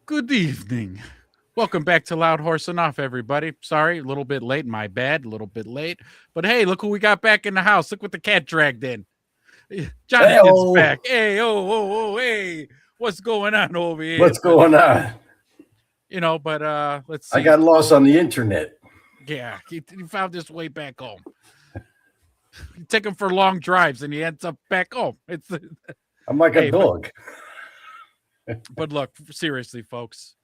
Good evening. Welcome back to Loud Horse and Off, everybody. Sorry, a little bit late. My bad, a little bit late. But hey, look who we got back in the house. Look what the cat dragged in. Jonathan's Hey-oh. back. Hey, hey. What's going on over here, What's buddy? going on? But let's I see. got lost on the internet. Yeah, he found his way back home. You take him for long drives and he ends up back home. I'm like Hey, a dog. but look, seriously, folks.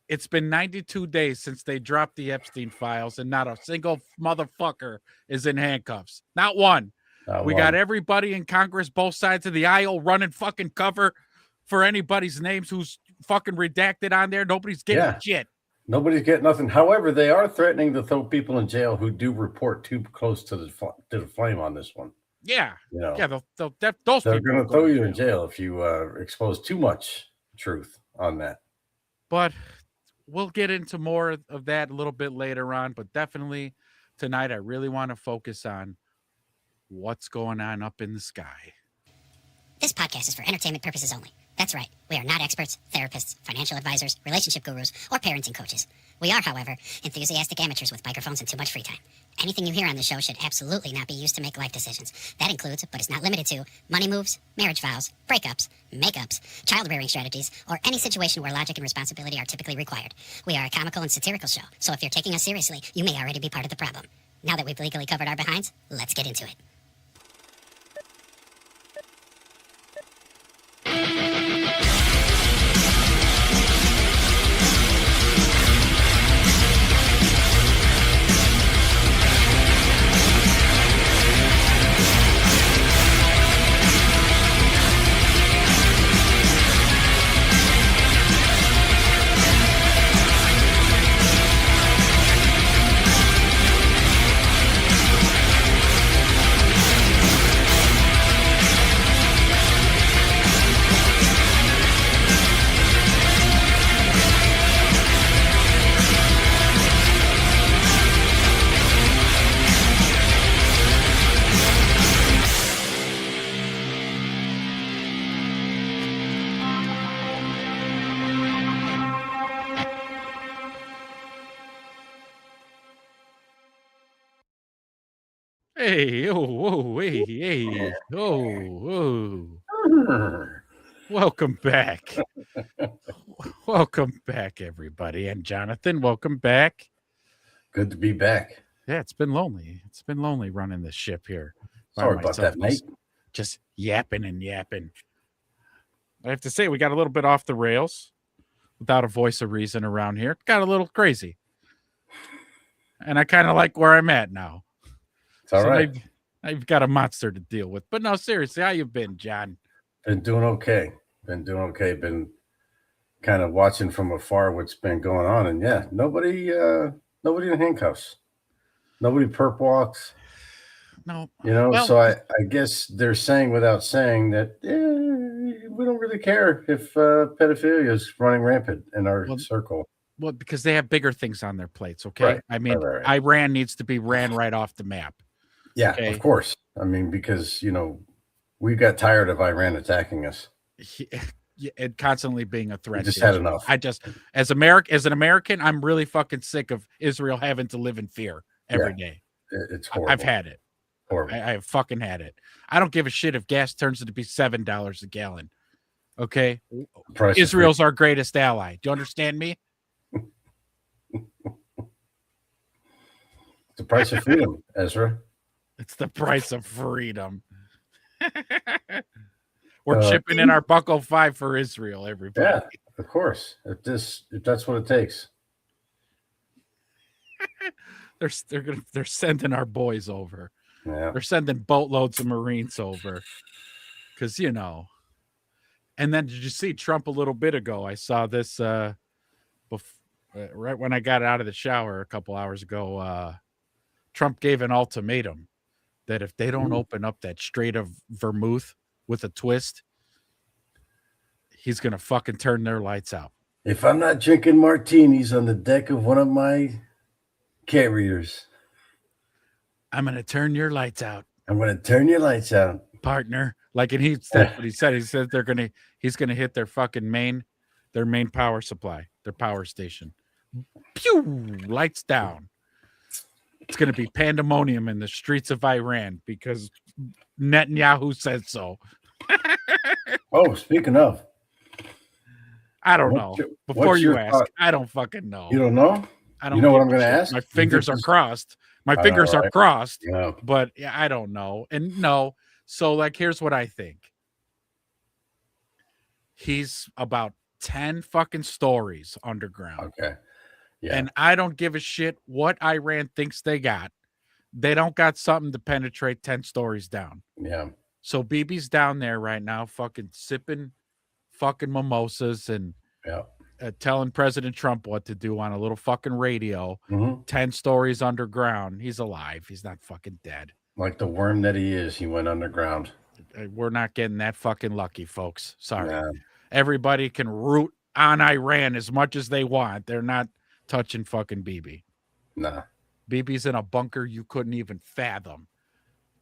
It's been 92 days since they dropped the Epstein files, and not a single motherfucker is in handcuffs. Not one. We got everybody in Congress, both sides of the aisle, running fucking cover for anybody's names who's fucking redacted on there. Nobody's getting shit. Nobody's getting nothing. However, they are threatening to throw people in jail who do report too close to the flame on this one. Yeah. Yeah, those they're people going to throw you in jail if you expose too much truth on that. But we'll get into more of that a little bit later on. But definitely tonight, I really want to focus on what's going on up in the sky. This podcast is for entertainment purposes only. That's right. We are not experts, therapists, financial advisors, relationship gurus, or parenting coaches. We are, however, enthusiastic amateurs with microphones and too much free time. Anything you hear on the show should absolutely not be used to make life decisions. That includes, but is not limited to, money moves, marriage vows, breakups, makeups, child-rearing strategies, or any situation where logic and responsibility are typically required. We are a comical and satirical show, so if you're taking us seriously, you may already be part of the problem. Now that we've legally covered our behinds, let's get into it. Hey, hey, welcome back. Welcome back, everybody. And Jonathan, welcome back. Good to be back. Yeah, it's been lonely. It's been lonely running this ship here. Sorry about that, mate. Just yapping and yapping. I have to say, we got a little bit off the rails without a voice of reason around here. Got a little crazy. And I kind of like where I'm at now. It's all right. I've got a monster to deal with. But no, seriously, how you been, John? Been doing okay. Been kind of watching from afar what's been going on. And yeah, nobody in handcuffs. Nobody perp walks. No. So I guess they're saying without saying that we don't really care if pedophilia is running rampant in our circle. Well, because they have bigger things on their plates, okay? Right, I mean, right. Iran needs to be ran right off the map. Yeah, okay? Of course. I mean, because, we got tired of Iran attacking us. And constantly being a threat. We just had enough. As an American, I'm really fucking sick of Israel having to live in fear every day. It's horrible. I've had it. Horrible. I have fucking had it. I don't give a shit if gas turns to be $7 a gallon. Okay? Israel's our greatest ally. Do you understand me? The price of freedom, Ezra. It's the price of freedom. We're chipping in our Buckle 5 for Israel, everybody. Yeah, of course. If that's what it takes. They're sending our boys over. Yeah. They're sending boatloads of Marines over. Because, And then did you see Trump a little bit ago? I saw this right when I got out of the shower a couple hours ago. Trump gave an ultimatum that if they don't open up that Strait of Vermouth with a twist, he's going to fucking turn their lights out. If I'm not drinking martinis on the deck of one of my carriers, I'm going to turn your lights out. I'm going to turn your lights out, partner. Like, and he said what he said. He said he's going to hit their fucking main their main power supply, their power station. Pew! Lights down. It's going to be pandemonium in the streets of Iran because Netanyahu said so. Oh, speaking of, I don't What's know. your- Before what's you your ask, thought? I don't fucking know. you don't know? I don't you know what give I'm a gonna shit. ask? My You think fingers this are is- crossed. My I know, fingers are right? crossed, Yeah. but yeah, I don't know. And no, so like here's what I think. He's about 10 fucking stories underground. Okay. Yeah. And I don't give a shit what Iran thinks they got. They don't got something to penetrate 10 stories down. yeah. So Bibi's down there right now, fucking sipping fucking mimosas and Yeah. telling President Trump what to do on a little fucking radio. hmm 10 stories underground. He's alive. He's not fucking dead. Like the worm that he is, he went underground. We're not getting that fucking lucky, folks. Sorry. Nah. Everybody can root on Iran as much as they want. They're not touching fucking Bibi. Nah. Bibi's in a bunker you couldn't even fathom.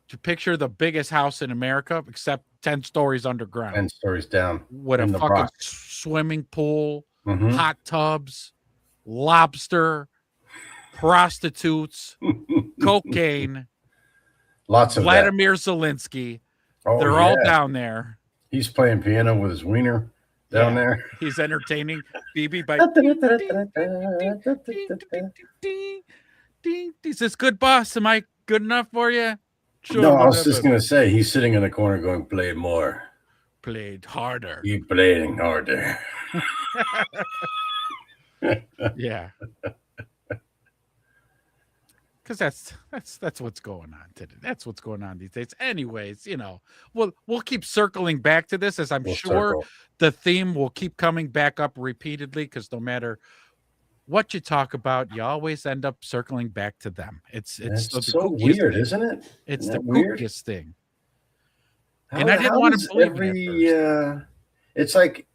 To picture the biggest house in America, except 10 stories underground, 10 stories down. with a in the fucking rock. swimming pool, Mhm. hot tubs, lobster, prostitutes, cocaine, Lots of Vladimir Zelensky. that. Oh, They're all yeah. down there. He's playing piano with his wiener down Yeah. there. He's entertaining Bibi by is this good, boss? Am I good enough for you? Sure. No, I was just whatever. gonna say he's sitting in the corner going, "Play more. Played harder. Keep playing harder." Yeah. Because that's what's going on today. That's what's going on these days. Anyways, we'll keep circling back to this, as I'm We'll sure circle. the theme will keep coming back up repeatedly, because no matter what you talk about, you always end up circling back to them. It's It's the so kookiest weird, thing. isn't it? It's Isn't the that weird? kookiest thing. How- And I didn't how wanna does believe it at it's like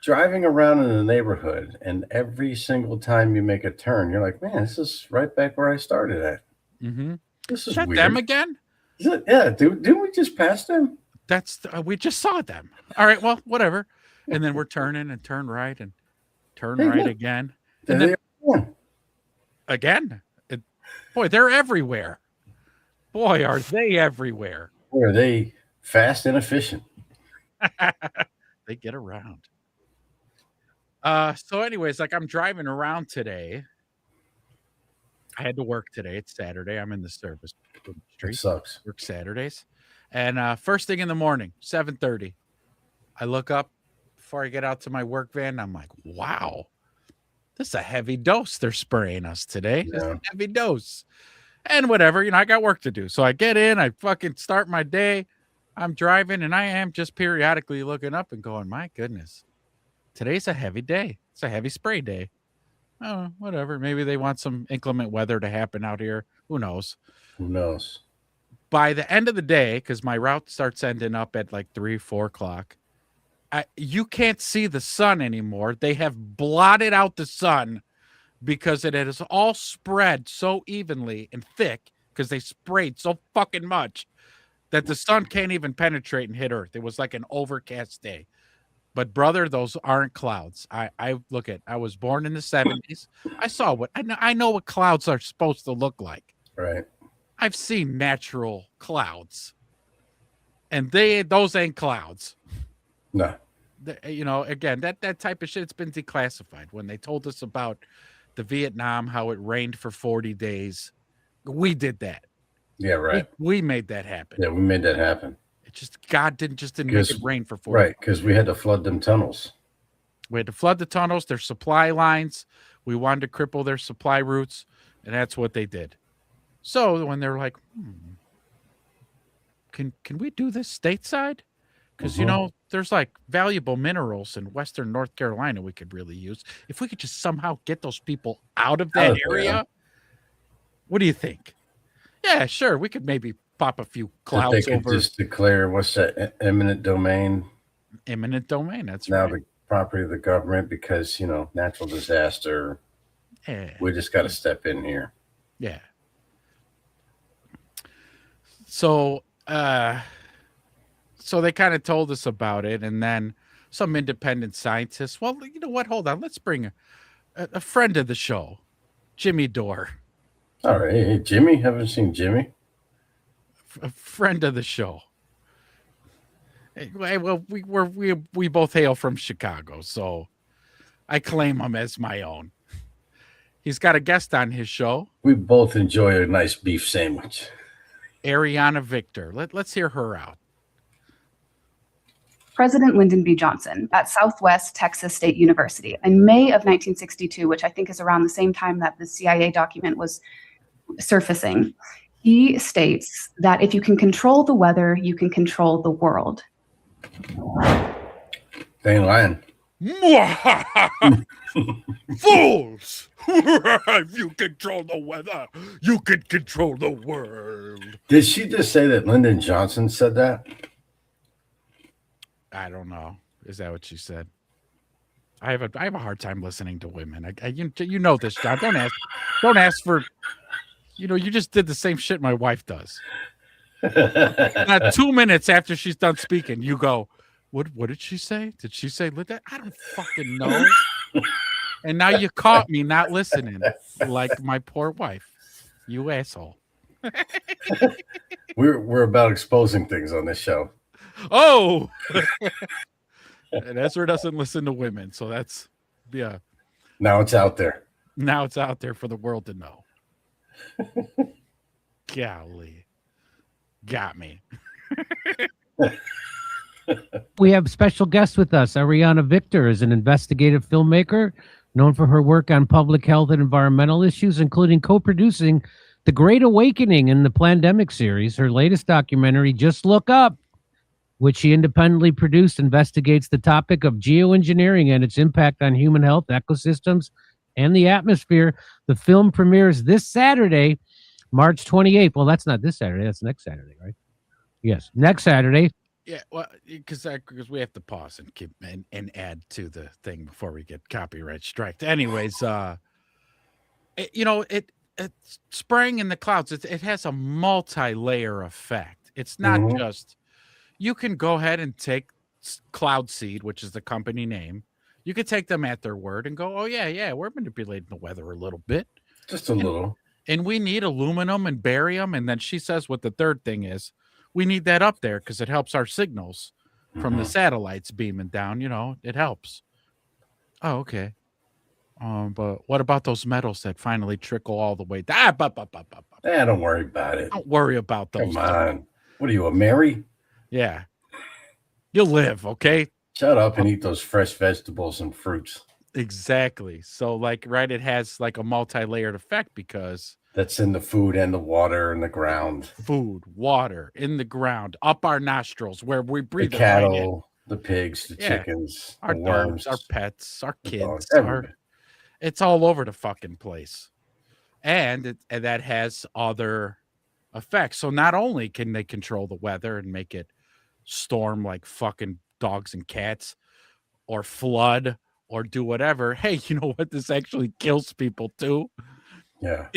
driving around in a neighborhood, and every single time you make a turn, you're like, "Man, this is right back where I started at. Mm-hmm. This Is is that weird." them again? Is it? Yeah, didn't we just pass them? That's we just saw them. All right, well, whatever. And then we're turning and turn right and turn Hey, right look. again. There And then they are. again. Boy, they're everywhere. Boy, are they everywhere. Boy, are they fast and efficient? They get around. So anyways, like I'm driving around today. I had to work today. It's Saturday. I'm in the service It industry. sucks. Work Saturdays. And first thing in the morning, 7:30, I look up before I get out to my work van. I'm like, wow, this is a heavy dose they're spraying us today. This is Yeah. a heavy dose. And whatever, I got work to do. So I get in, I fucking start my day. I'm driving, and I am just periodically looking up and going, my goodness, today's a heavy day. It's a heavy spray day. Oh, whatever. Maybe they want some inclement weather to happen out here. Who knows? Who knows? By the end of the day, because my route starts ending up at like 3-4 o'clock, you can't see the sun anymore. They have blotted out the sun because it has all spread so evenly and thick, because they sprayed so fucking much that the sun can't even penetrate and hit Earth. It was like an overcast day. But brother, those aren't clouds. I look at. I was born in the 70s. I saw what I know what clouds are supposed to look like. Right. I've seen natural clouds, and those ain't clouds. No. Again, that type of shit's been declassified. When they told us about the Vietnam, how it rained for 40 days, we did that. Yeah, right. We made that happen. Yeah, we made that happen. It just God didn't make it rain for 40 Right, because we had to flood them tunnels. We had to flood the tunnels, their supply lines. We wanted to cripple their supply routes, and that's what they did. So when they're like, can we do this stateside? Because there's like valuable minerals in Western North Carolina we could really use. If we could just somehow get those people out of that area, what do you think? Yeah, sure. We could maybe pop a few clouds They could over. just declare, what's that, eminent domain? Eminent domain. That's now right. the property of the government, because natural disaster. Yeah. We just got to step in here. Yeah. So they kind of told us about it, and then some independent scientists. Well, you know what? Hold on. Let's bring a friend of the show, Jimmy Dore, All right. Hey, Jimmy. Haven't seen Jimmy. a friend of the show. Hey, well, we both hail from Chicago, so I claim him as my own. He's got a guest on his show, We both enjoy a nice beef sandwich. Ariana Victor. Let's hear her out. President Lyndon B. Johnson at Southwest Texas State University in May of 1962, which I think is around the same time that the CIA document was surfacing. He states that if you can control the weather, you can control the world. They ain't lying. Fools! If you control the weather, you can control the world. Did she just say that Lyndon Johnson said that? I don't know. Is that what she said? I have a hard time listening to women. You know this, John. Don't ask for. You know, you just did the same shit my wife does. Not 2 minutes after she's done speaking, you go, What did she say? Did she say that? I don't fucking know. And now you caught me not listening, like my poor wife. You asshole. We're about exposing things on this show. Oh, and Ezra doesn't listen to women, so that's Now it's out there. now it's out there for the world to know. Golly, got me. We have special guest with us. Ariana Victor is an investigative filmmaker known for her work on public health and environmental issues, including co-producing The Great Awakening in the Plandemic series. Her latest documentary, Just Look Up, which she independently produced, investigates the topic of geoengineering and its impact on human health, ecosystems, and the atmosphere. The film premieres this Saturday, March 28th. Well, that's not this Saturday. That's next Saturday, right? Yes, next Saturday. Yeah, well, because we have to pause and keep and add to the thing before we get copyright striked. Anyways, it's spraying in the clouds. It has a multi-layer effect. It's not just. You can go ahead and take Cloud Seed, which is the company name. You could take them at their word and go, oh, yeah, we're manipulating the weather a little bit. Just a little. And we need aluminum and barium. And then she says what the third thing is. We need that up there because it helps our signals from the satellites beaming down. You know, it helps. Oh, okay. But what about those metals that finally trickle all the way down? Don't worry about it. Don't worry about those. Come on. What are you, a Mary? Yeah. You'll live, okay? Shut up and eat those fresh vegetables and fruits. Exactly. So, it has like a multi-layered effect because that's in the food and the water and the ground. Food, water, in the ground, up our nostrils where we breathe. The cattle, the pigs, the chickens, our the dogs, worms, our pets, our kids. It's all over the fucking place. And that has other effects. So not only can they control the weather and make it storm like fucking dogs and cats or flood or do whatever. Hey, you know what? This actually kills people too. Yeah.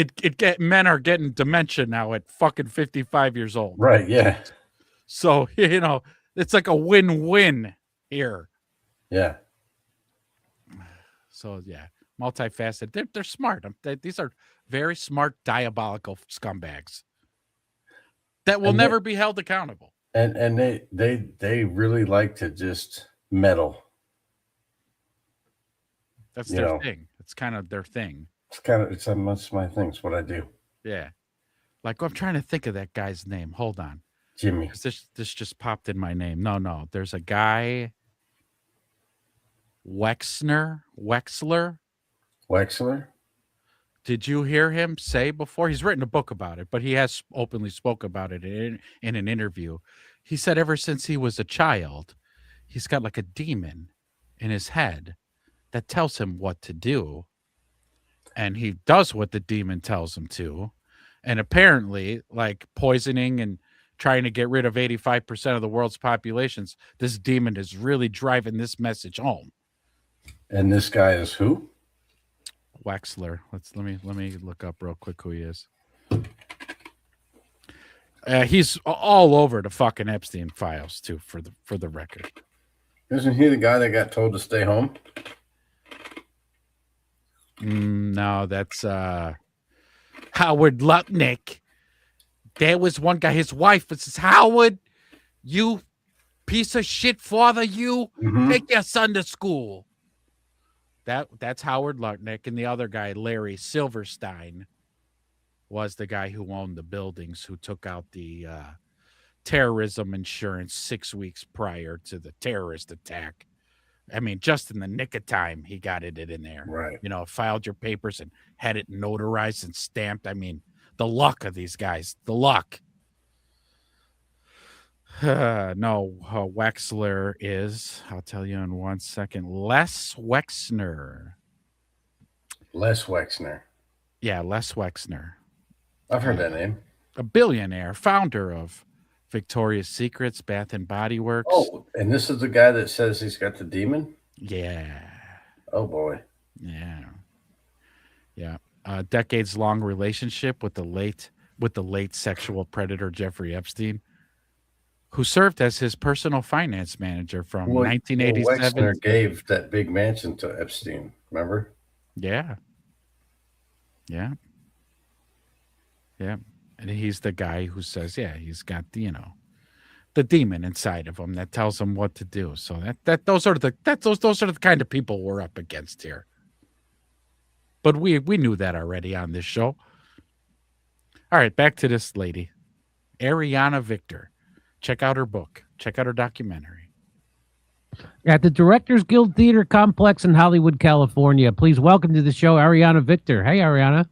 Men are getting dementia now at fucking 55 years old. Right. Yeah. So, it's like a win-win here. Yeah. So, yeah, multifaceted. They're smart. These are very smart, diabolical scumbags that will never be held accountable. And they really like to just meddle. That's their thing. It's kind of their thing. It's my thing. It's what I do. Yeah. Like, I'm trying to think of that guy's name. Hold on. Jimmy. This just popped in my name. No. There's a guy, Wexler. Did you hear him say before? He's written a book about it, but he has openly spoke about it in an interview. He said ever since he was a child, he's got like a demon in his head that tells him what to do. And he does what the demon tells him to. And apparently, like poisoning and trying to get rid of 85% of the world's populations, this demon is really driving this message home. And this guy is who? Wexler. Let me look up real quick who he is. He's all over the fucking Epstein files too, for the record. Isn't he the guy that got told to stay home? No, that's Howard Lutnick. There was one guy, his wife says, Howard, you piece of shit father, you take your son to school. That's Howard Lutnick. And the other guy, Larry Silverstein, was the guy who owned the buildings, who took out the terrorism insurance 6 weeks prior to the terrorist attack. I mean, just in the nick of time, he got it in there. Right. You know, filed your papers and had it notarized and stamped. I mean, the luck of these guys, the luck. No, Wexler is, I'll tell you in 1 second, Les Wexner. Les Wexner. Yeah, Les Wexner. I've heard that name. A billionaire, founder of Victoria's Secrets, Bath and Body Works. Oh, and this is the guy that says he's got the demon? Yeah. Oh, boy. Yeah. Yeah. A decades-long relationship with the late sexual predator Jeffrey Epstein, who served as his personal finance manager from 1987. Wexner gave that big mansion to Epstein, remember? Yeah. Yeah. Yeah. And he's the guy who says, yeah, he's got the demon inside of him that tells him what to do. So those are the kind of people we're up against here. But we knew that already on this show. All right, back to this lady, Ariana Victor. Check out her book. Check out her documentary. At the Directors Guild Theater Complex in Hollywood, California. Please welcome to the show, Ariana Victor. Hey, Ariana.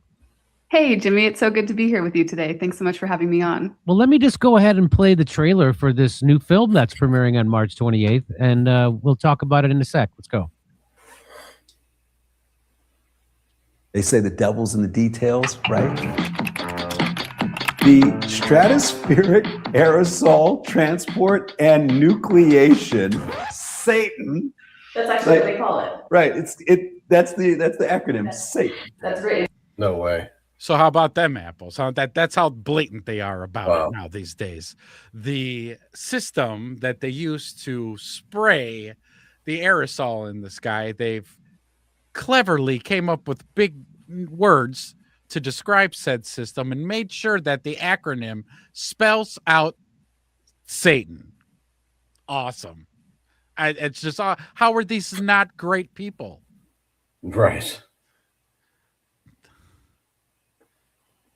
Hey, Jimmy. It's so good to be here with you today. Thanks so much for having me on. Well, let me just go ahead and play the trailer for this new film that's premiering on March 28th, and we'll talk about it in a sec. Let's go. They say the devil's in the details, right? The stratospheric aerosol transport and nucleation, Satan. That's actually what they call it. Right. That's the acronym, Satan. That's great. No way. So how about them apples? That's how blatant they are about Wow. it now these days. The system that they use to spray the aerosol in the sky, they've cleverly came up with big words to describe said system and made sure that the acronym spells out Satan. Awesome. It's just, how are these not great people? Right.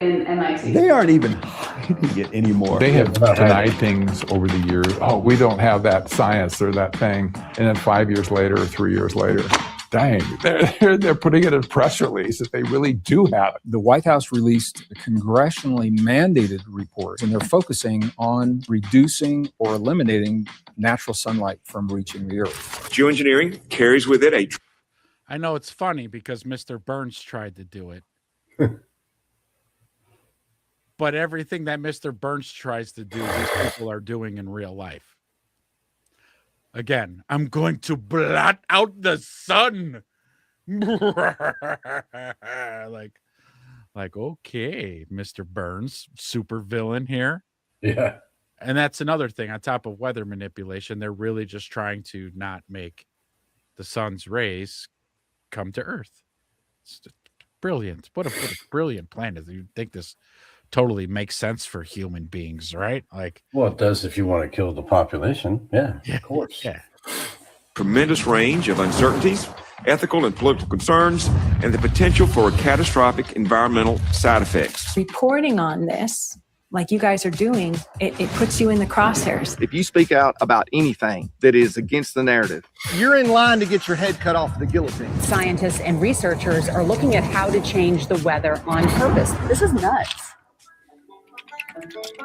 In MIT. They aren't even hiding it anymore. They have denied things over the years. Oh, we don't have that science or that thing. And then 5 years later or 3 years later, dang, they're putting it in a press release that they really do have it. The White House released a congressionally mandated report, and they're focusing on reducing or eliminating natural sunlight from reaching the earth. Geoengineering carries with it a... I know it's funny because Mr. Burns tried to do it. But everything that Mr. Burns tries to do, these people are doing in real life. Again, I'm going to blot out the sun. like, okay, Mr. Burns, super villain here. Yeah. And that's another thing on top of weather manipulation. They're really just trying to not make the sun's rays come to Earth. It's brilliant. What a brilliant plan. You think this totally makes sense for human beings, right? Like, well, it does if you want to kill the population. Yeah, of course. Yeah. Tremendous range of uncertainties, ethical and political concerns, and the potential for catastrophic environmental side effects. Reporting on this, like you guys are doing, it puts you in the crosshairs. If you speak out about anything that is against the narrative, you're in line to get your head cut off the guillotine. Scientists and researchers are looking at how to change the weather on purpose. This is nuts.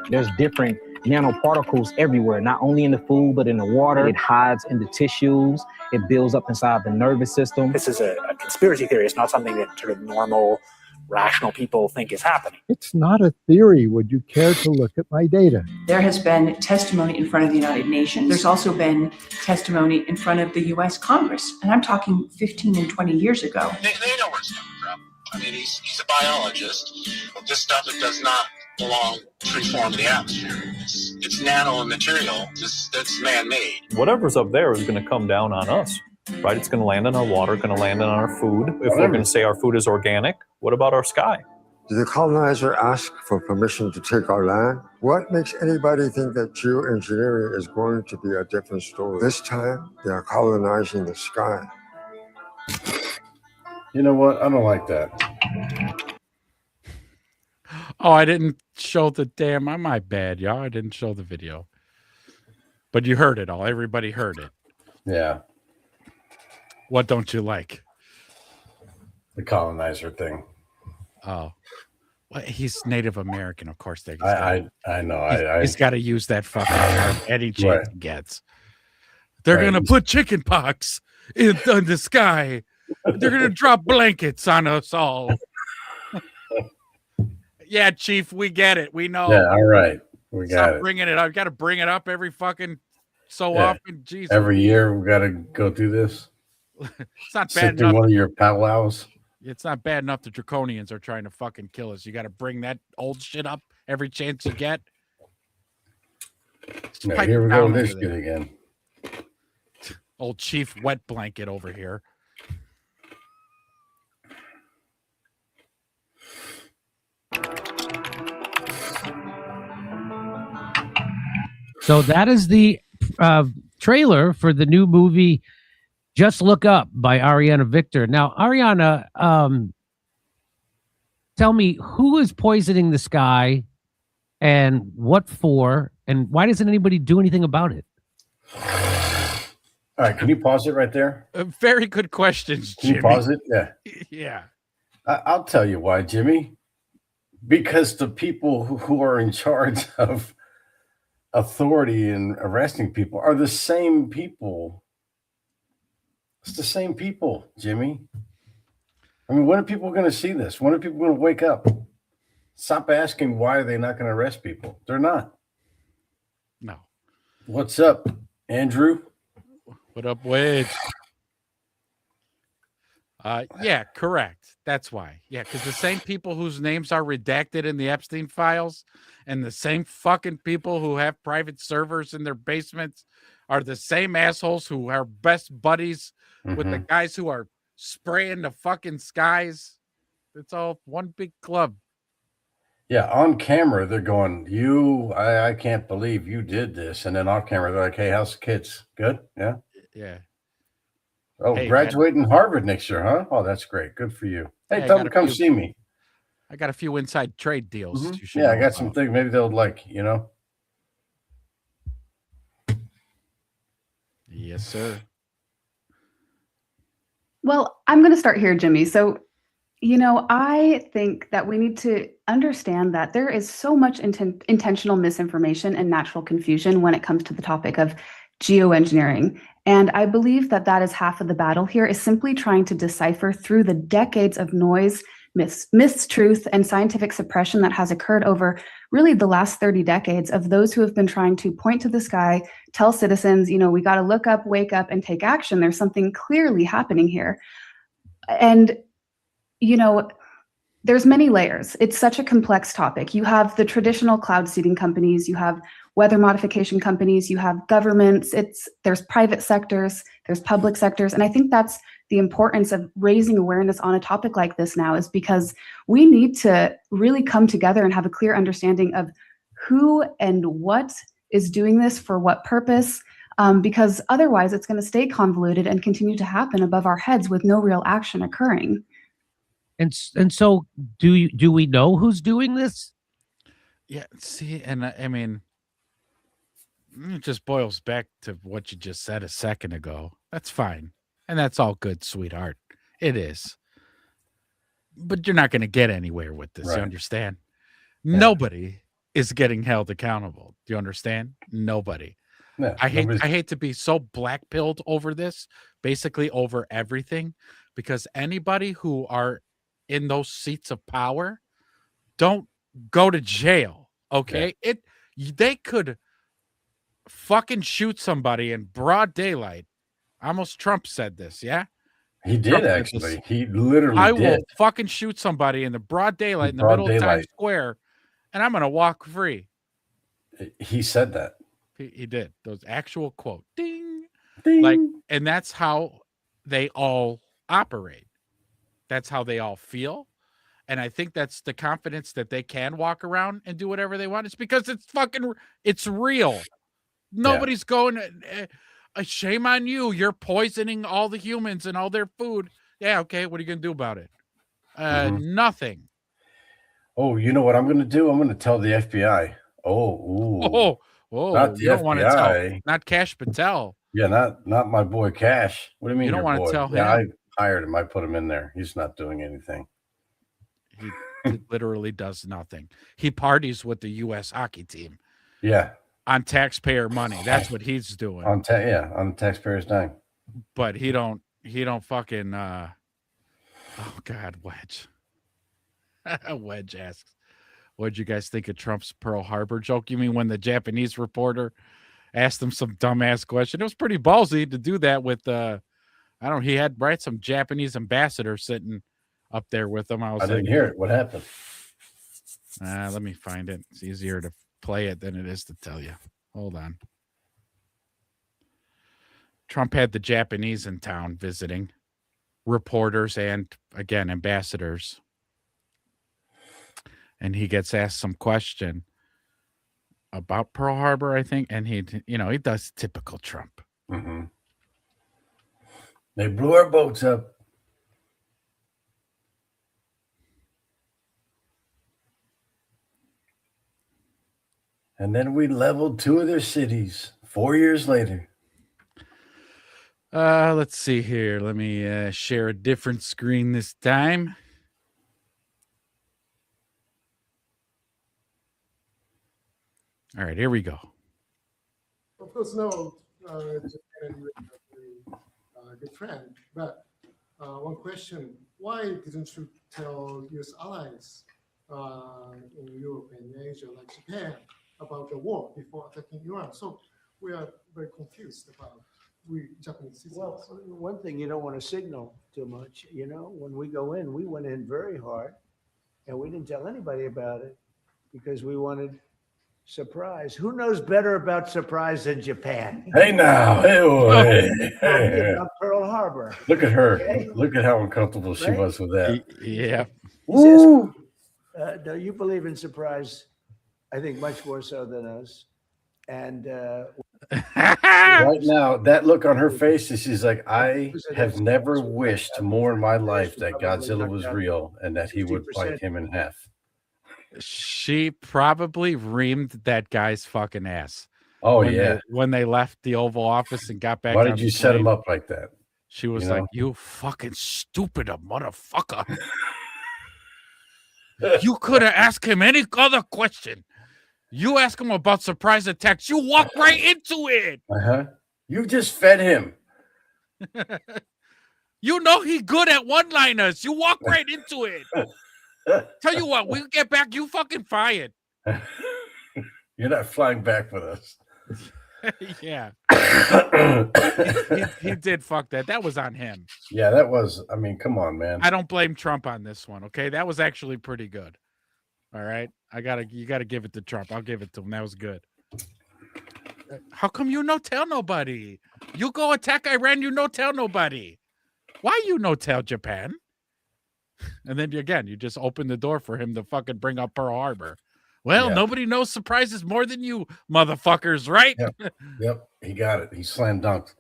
There's different nanoparticles everywhere, not only in the food, but in the water. It hides in the tissues. It builds up inside the nervous system. This is a conspiracy theory. It's not something that sort of normal, rational people think is happening. It's not a theory. Would you care to look at my data? There has been testimony in front of the United Nations. There's also been testimony in front of the U.S. Congress. And I'm talking 15 and 20 years ago. They know where it's coming from. I mean, he's a biologist. This stuff, it does not belong free form in the atmosphere. It's nano material. That's man-made. Whatever's up there is going to come down on us, right? It's going to land in our water, going to land in our food. If we're going to say our food is organic, what about our sky? Did the colonizer ask for permission to take our land? What makes anybody think that geoengineering is going to be a different story? This time, they are colonizing the sky. You know what? I don't like that. Oh, I didn't show the damn. My bad, y'all. I didn't show the video. But you heard it all. Everybody heard it. Yeah. What don't you like? The colonizer thing. Oh. Well, he's Native American, of course. I know. He's got to use that fucking term any chance he gets. They're going to put chicken pox in the sky. They're going to drop blankets on us all. Yeah, Chief, we get it. We know. Yeah, all right. We got it. Bringing it up. Got to bring it up every fucking so often. Jesus. Every year we got to go through this. It's not Sit bad through enough. one of your powwows. It's not bad enough the Draconians are trying to fucking kill us. You got to bring that old shit up every chance you get. No, here we go. This shit again. Old Chief Wet Blanket over here. So that is the trailer for the new movie Just Look Up by Ariana Victor. Now, Ariana, tell me, who is poisoning the sky and what for, and why doesn't anybody do anything about it? All right, can you pause it right there? Very good questions, Can Jimmy. you pause it? Yeah. Yeah. I'll tell you why, Jimmy. Because the people who are in charge of authority and arresting people are the same people. It's the same people, Jimmy. I mean, when are people going to see this? When are people going to wake up? Stop asking why are they not going to arrest people. They're not. No. What's up, Andrew? What up, Wedge? Yeah, correct. That's why. Yeah, because the same people whose names are redacted in the Epstein files and the same fucking people who have private servers in their basements are the same assholes who are best buddies with the guys who are spraying the fucking skies. It's all one big club. Yeah, on camera, they're going, I can't believe you did this. And then off camera, they're like, hey, how's the kids? Good? Yeah. Yeah. Oh, Hey, graduating Harvard next year, huh? Oh, that's great. Good for you. Hey, Hey, I tell got them a to come few- see me. I got a few inside trade deals. You should Yeah, I know got some about. things. Maybe they'll like, you know. Yes, sir. Well, I'm going to start here, Jimmy. So, I think that we need to understand that there is so much intentional misinformation and natural confusion when it comes to the topic of geoengineering. And I believe that that is half of the battle here, is simply trying to decipher through the decades of noise, mistruth, and scientific suppression that has occurred over really the last 30 decades of those who have been trying to point to the sky, tell citizens, we got to look up, wake up, and take action. There's something clearly happening here. And, there's many layers. It's such a complex topic. You have the traditional cloud seeding companies, you have weather modification companies, you have governments, there's private sectors, there's public sectors. And I think that's the importance of raising awareness on a topic like this now, is because we need to really come together and have a clear understanding of who and what is doing this for what purpose, because otherwise it's going to stay convoluted and continue to happen above our heads with no real action occurring. And so do we know who's doing this? Yeah, see, and I mean, it just boils back to what you just said a second ago. That's fine. And that's all good, sweetheart. It is. But you're not going to get anywhere with this. Right. You understand? Nobody is getting held accountable. Do you understand? Nobody. Yeah, I hate to be so black-pilled over this, basically over everything, because anybody who are in those seats of power don't go to jail. Okay. They could fucking shoot somebody in broad daylight. Almost Trump said this. Yeah. He did Trump actually. He literally I did. will fucking shoot somebody in the broad daylight in the Broad middle of Times daylight. Square and I'm going to walk free. He said that. He did. Those actual quote. Ding. Ding. Like, and that's how they all operate. That's how they all feel. And I think that's the confidence that they can walk around and do whatever they want. It's because it's real. Nobody's going, shame on you. You're poisoning all the humans and all their food. Yeah, okay. What are you going to do about it? Nothing. Oh, you know what I'm going to do? I'm going to tell the FBI. Oh, not the you don't FBI. want to tell, not Cash Patel. Yeah, not my boy Cash. What do you mean? You don't your want to boy? tell him. Yeah, I hired him. I put him in there. He's not doing anything. He literally does nothing. He parties with the U.S. hockey team. Yeah. On taxpayer money. That's what he's doing. On the taxpayer's dime. But he don't fucking oh God, Wedge. Wedge asks, what'd you guys think of Trump's Pearl Harbor joke? You mean when the Japanese reporter asked him some dumbass question? It was pretty ballsy to do that with he had some Japanese ambassador sitting up there with him. I didn't hear it. What happened? Let me find it. It's easier to play it than it is to tell you. Hold on. Trump had the Japanese in town visiting, reporters and, again, ambassadors. And he gets asked some question about Pearl Harbor, I think, and he does typical Trump. Mm-hmm. They blew our boats up. And then we leveled 2 of their cities 4 years later. Let's see here. Let me share a different screen this time. All right, here we go. Of course, no, Japan and US are a good friend. But one question: why didn't you tell U.S. allies in Europe and Asia, like Japan, about the war before attacking Iran? So we are very confused about Japanese citizens. Well, one thing, you don't want to signal too much. When we go in, we went in very hard, and we didn't tell anybody about it because we wanted surprise. Who knows better about surprise than Japan? Hey now, hey. About Pearl Harbor. Look at her. Okay? Look at how uncomfortable she was with that. Yeah. Woo! No, you believe in surprise, I think, much more so than us. And right now, that look on her face is she's like, I have never wished more in my life that Godzilla was real and that he would bite him in half. She probably reamed that guy's fucking ass. Oh, yeah. When they left the Oval Office and got back. Why did you set him up like that? She was like, you fucking stupid motherfucker. You could have asked him any other question. You ask him about surprise attacks. You walk right into it. You just fed him. You know he good at one-liners. You walk right into it. Tell you what, we get back, you fucking fired. You're not flying back with us. Yeah. he did fuck that. That was on him. Yeah, that was, I mean, come on, man. I don't blame Trump on this one, okay? That was actually pretty good. All right? You gotta give it to Trump. I'll give it to him. That was good. How come you no tell nobody? You go attack Iran, you no tell nobody. Why you no tell Japan? And then again, you just open the door for him to fucking bring up Pearl Harbor. Well, nobody knows surprises more than you, motherfuckers, right? Yep. He got it. He slam dunked.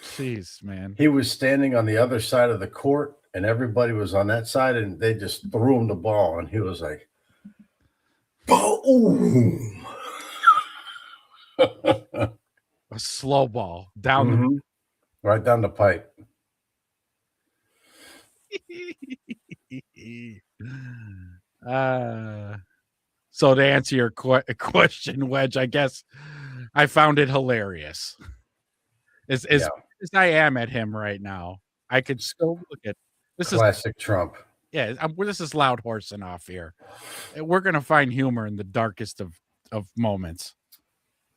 Jeez, man. He was standing on the other side of the court, and everybody was on that side, and they just threw him the ball, and he was like, boom. A slow ball down right down the pipe. So to answer your question, Wedge, I guess I found it hilarious. As I am at him right now, I could still look at this. Classic Trump. Yeah, this is loud horsing off here. We're gonna find humor in the darkest of moments.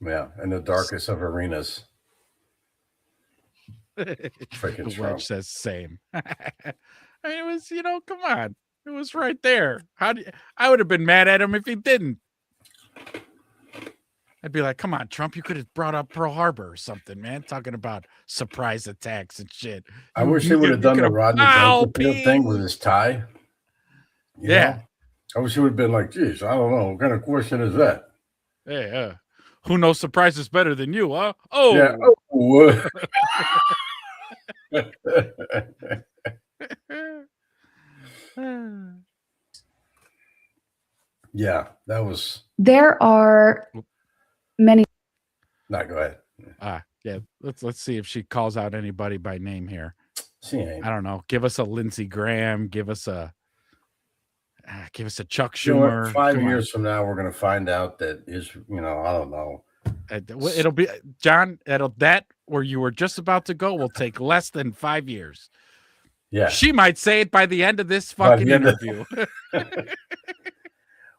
Yeah, in the darkest of arenas. Freaking The Trump. Wedge says same. I mean, it was, come on. It was right there. I would have been mad at him if he didn't. I'd be like, come on, Trump, you could have brought up Pearl Harbor or something, man. Talking about surprise attacks and shit. I wish they would have done the Rodney Dangerfield thing with his tie. You Yeah. know? I wish it would have been like, geez, I don't know. What kind of question is that? Hey, who knows surprises better than you, huh? Oh. Yeah. Oh. Yeah, that was. There are many. No, go ahead. Yeah. Let's see if she calls out anybody by name here. She ain't. I don't know. Give us a Lindsey Graham. Give us a Chuck You know what? Schumer. 5 Come on. years from now, we're going to find out that is, I don't know. It'll be John. That where you were just about to go will take less than 5 years. Yeah. She might say it by the end of this By fucking the end of- interview.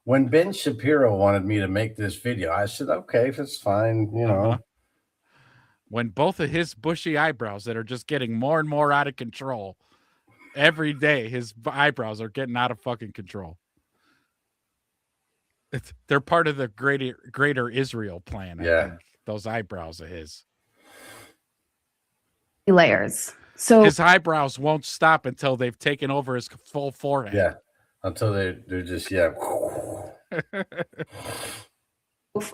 When Ben Shapiro wanted me to make this video, I said, okay, that's fine. When both of his bushy eyebrows that are just getting more and more out of control every day, his eyebrows are getting out of fucking control. They're part of the greater Israel plan. I think, those eyebrows of his. Layers. So his eyebrows won't stop until they've taken over his full forehead. Yeah. Until they're just,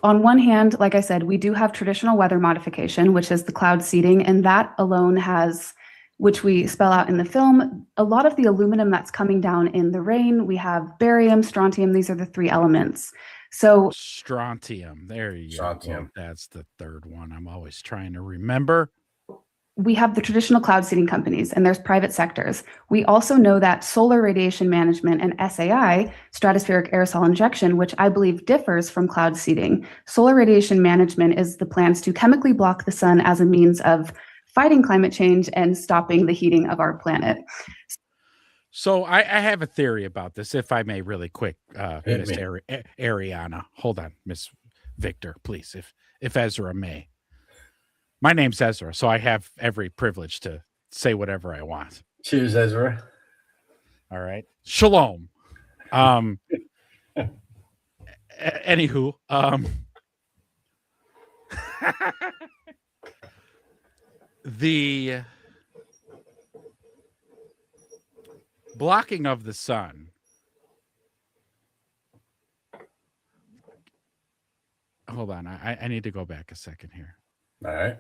on one hand, like I said, we do have traditional weather modification, which is the cloud seeding, and that alone has, which we spell out in the film, a lot of the aluminum that's coming down in the rain. We have barium, strontium. These are the three elements. So strontium. There you Strontium. go. That's the third one I'm always trying to remember. we have the traditional cloud seeding companies, and there's private sectors. We also know that solar radiation management and SAI, stratospheric aerosol injection, which I believe differs from cloud seeding. Solar radiation management is the plans to chemically block the sun as a means of fighting climate change and stopping the heating of our planet. So I have a theory about this, if I may, really quick, Hit Miss me. Ariana. Hold on, Miss Victor, please, if Ezra may. My name's Ezra, so I have every privilege to say whatever I want. Cheers, Ezra. All right. Shalom. Anywho, the blocking of the sun hold on, I need to go back a second here. All right.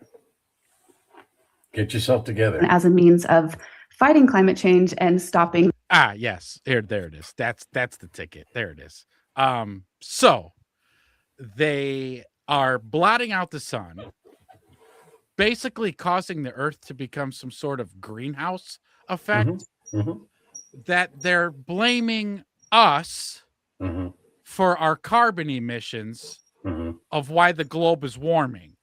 Get yourself together. As a means of fighting climate change and stopping. Yes. There it is. That's the ticket. There it is. So they are blotting out the sun, basically causing the earth to become some sort of greenhouse effect that they're blaming us for our carbon emissions of why the globe is warming.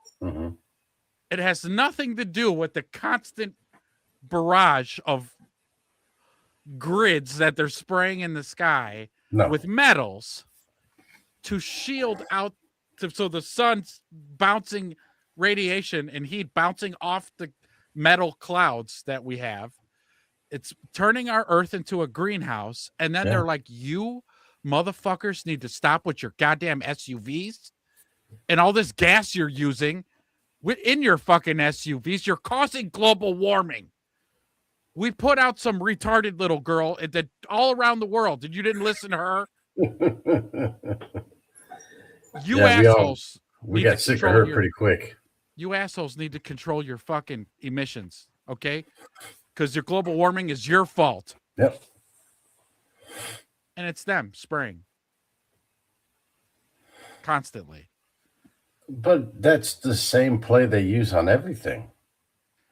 It has nothing to do with the constant barrage of grids that they're spraying in the sky with metals to shield out, so the sun's bouncing radiation and heat bouncing off the metal clouds that we have. It's turning our earth into a greenhouse. And then they're like, you motherfuckers need to stop with your goddamn SUVs and all this gas you're using in your fucking SUVs. You're causing global warming. We put out some retarded little girl that all around the world, and you didn't listen to her. You assholes. We got sick of her pretty quick. You assholes need to control your fucking emissions, okay? Because your global warming is your fault. Yep. And it's them spraying constantly. But that's the same play they use on everything.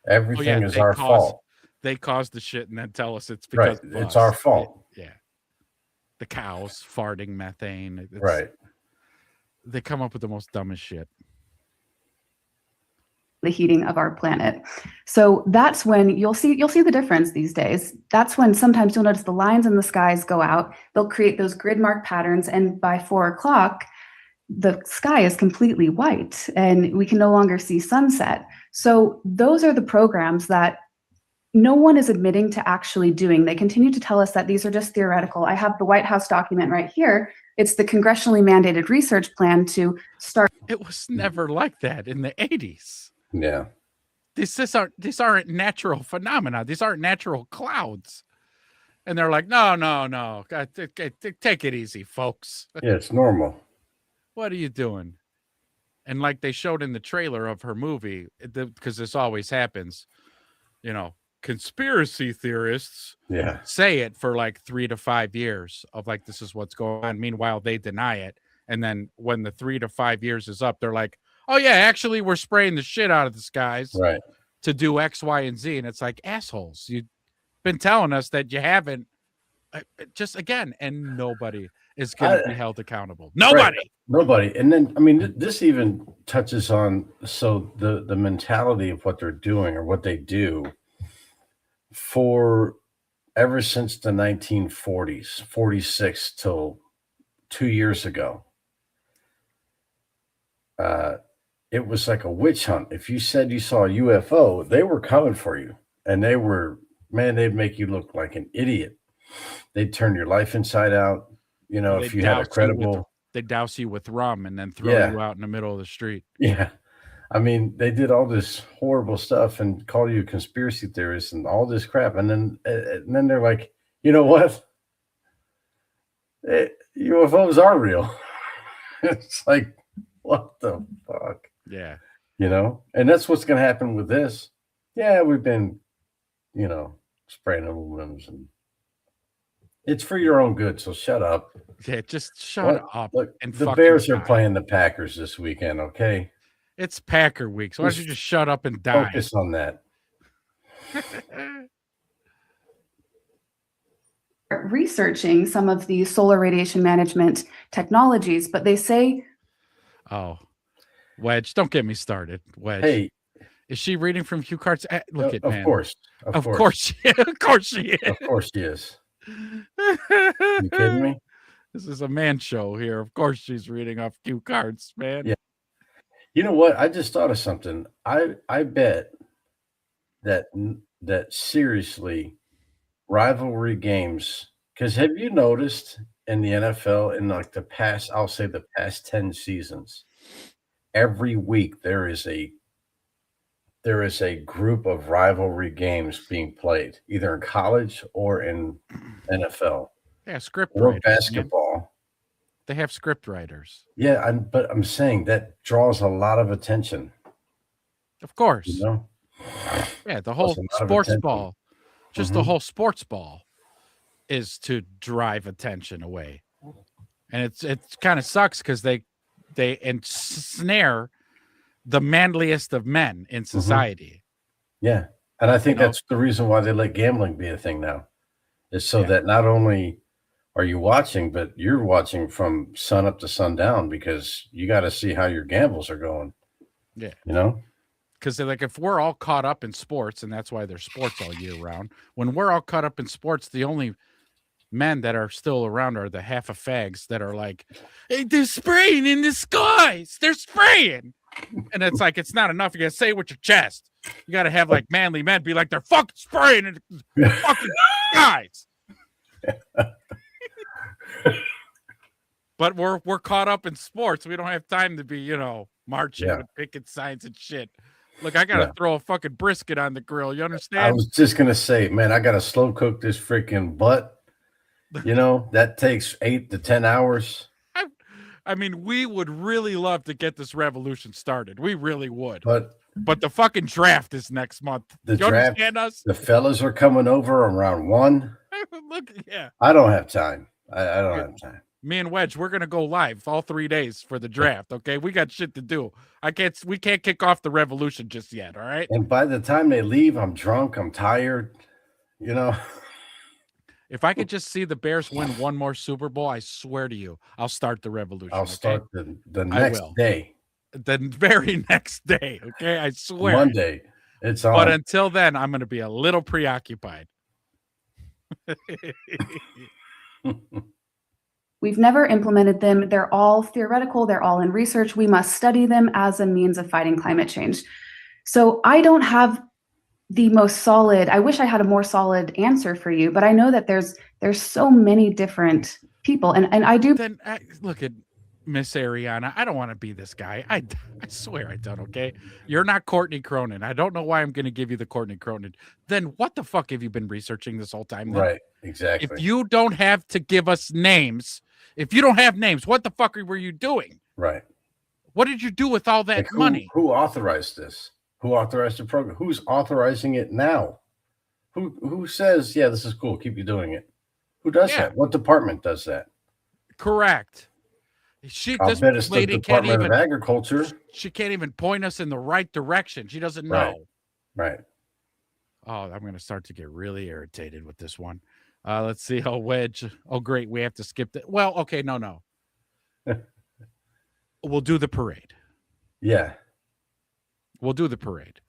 Everything is they our fault. They caused the shit and then tell us it's because Right. of It's us. our fault. Yeah. The cows farting methane. It's- Right. They come up with the most dumbest shit. The heating of our planet. So that's when you'll see the difference these days. That's when sometimes you'll notice the lines in the skies go out. They'll create those grid mark patterns, and by 4 o'clock, the sky is completely white and we can no longer see sunset. So those are the programs that no one is admitting to actually doing. They continue to tell us that these are just theoretical. I have the White House document right here. It's the congressionally mandated research plan to start. It was never like that in the 80s. Yeah. These aren't natural phenomena. These aren't natural clouds. And they're like, no. Take it easy, folks. Yeah, it's normal. What are you doing? And like they showed in the trailer of her movie, because this always happens, you know, conspiracy theorists say it for like 3 to 5 years of like, this is what's going on. Meanwhile, they deny it. And then when the 3 to 5 years is up, they're like, oh yeah, actually we're spraying the shit out of the skies to do X, Y, and Z. And it's like, assholes, you've been telling us that you haven't. Just again, and nobody is going to be held accountable. Nobody. And then, I mean, this even touches on the mentality of what they're doing or what they do for ever since the 1940s, 46 till 2 years ago. It was like a witch hunt. If you said you saw a UFO, they were coming for you, and they'd make you look like an idiot. They'd turn your life inside out. You know, if you had a credible, they'd douse you with rum and then throw you out in the middle of the street. Yeah. I mean, they did all this horrible stuff and call you a conspiracy theorist and all this crap. And then they're like, you know what? UFOs are real. It's like, what the fuck? Yeah. You know, and that's what's going to happen with this. Yeah, we've been, you know, spraying aluminums, and it's for your own good. So shut up. Yeah, just shut up. Look, and the Bears are playing the Packers this weekend. Okay. It's Packer week. So why don't you just shut up and die? Focus on that. Researching some of the solar radiation management technologies, but they say, oh, Wedge, don't get me started. Wedge. Hey, is she reading from cue cards? Look at of man. course. Of course she is. Of course she is. You kidding me? This is a man show here. Of course she's reading off cue cards, man. Yeah. You know what? I just thought of something. I bet that seriously rivalry games, because have you noticed in the NFL in like the past 10 seasons, every week there is a group of rivalry games being played, either in college or in NFL. Yeah, script or writers, basketball. Man. They have script writers. Yeah, but I'm saying that draws a lot of attention. Of course. You know? Yeah, the whole sports ball, just the whole sports ball is to drive attention away. And it kind of sucks because they ensnare the manliest of men in society. Yeah. And I think that's the reason why they let gambling be a thing now, is so that not only are you watching, but you're watching from sun up to sundown, because you got to see how your gambles are going. Yeah. You know? Because they're like, if we're all caught up in sports, and that's why there's sports all year round, when we're all caught up in sports, the only men that are still around are the half of fags that are like, hey, they're spraying in the skies. They're spraying. And it's like, it's not enough. You got to say it with your chest. You got to have like manly men be like, they're fucking spraying in the fucking skies. But we're caught up in sports. We don't have time to be, you know, marching with picket signs and shit. Look, I gotta throw a fucking brisket on the grill. You understand? I was just gonna say, man, I gotta slow cook this freaking butt. You know, that takes 8 to 10 hours. I mean, we would really love to get this revolution started. We really would. But the fucking draft is next month. The you draft, understand us? The fellas are coming over around 1. Look, yeah. I don't have time. I don't have time. Me and Wedge, we're gonna go live all 3 days for the draft. Okay, we got shit to do. We can't kick off the revolution just yet. All right. And by the time they leave, I'm drunk. I'm tired. You know. If I could just see the Bears win one more Super Bowl, I swear to you, I'll start the revolution. I'll start the next day. The very next day. Okay, I swear. Monday. It's on. But until then, I'm going to be a little preoccupied. we've never implemented them. They're all theoretical. They're all in research. We must study them as a means of fighting climate change. So I don't have the most solid. I wish I had a more solid answer for you, but I know that there's so many different people, and I do. Then look at Miss Ariana. I don't want to be this guy. I swear I don't. Okay, you're not Courtney Cronin. I don't know why I'm going to give you the Courtney Cronin. Then what the fuck have you been researching this whole time? Then? Right. Exactly. If you don't have to give us names, if you don't have names, what the fuck were you doing? Right. What did you do with all that Like money? Who authorized this? Who authorized the program? Who's authorizing it now? Who says, yeah, this is cool, keep you doing it? Who does that? What department does that? Correct. I'll This bet it's the lady can't Department even. of Agriculture. She can't even point us in the right direction. She doesn't know. Right. Right. Oh, I'm going to start to get really irritated with this one. Let's see. Oh, Wedge. Oh, great. We have to skip that. Well, okay. No. We'll do the parade. Yeah. We'll do the parade.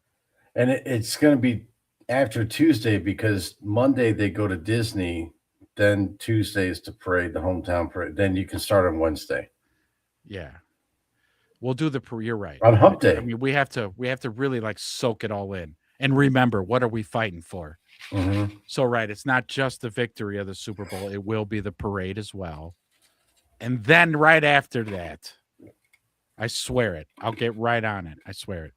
And it's going to be after Tuesday because Monday they go to Disney. Then Tuesday is the parade, the hometown parade. Then you can start on Wednesday. Yeah. We'll do the parade. You're right. On Hump Day. I mean, we have to really like soak it all in and remember, what are we fighting for? Mm-hmm. So, right. It's not just the victory of the Super Bowl. It will be the parade as well. And then right after that, I swear it. I'll get right on it. I swear it.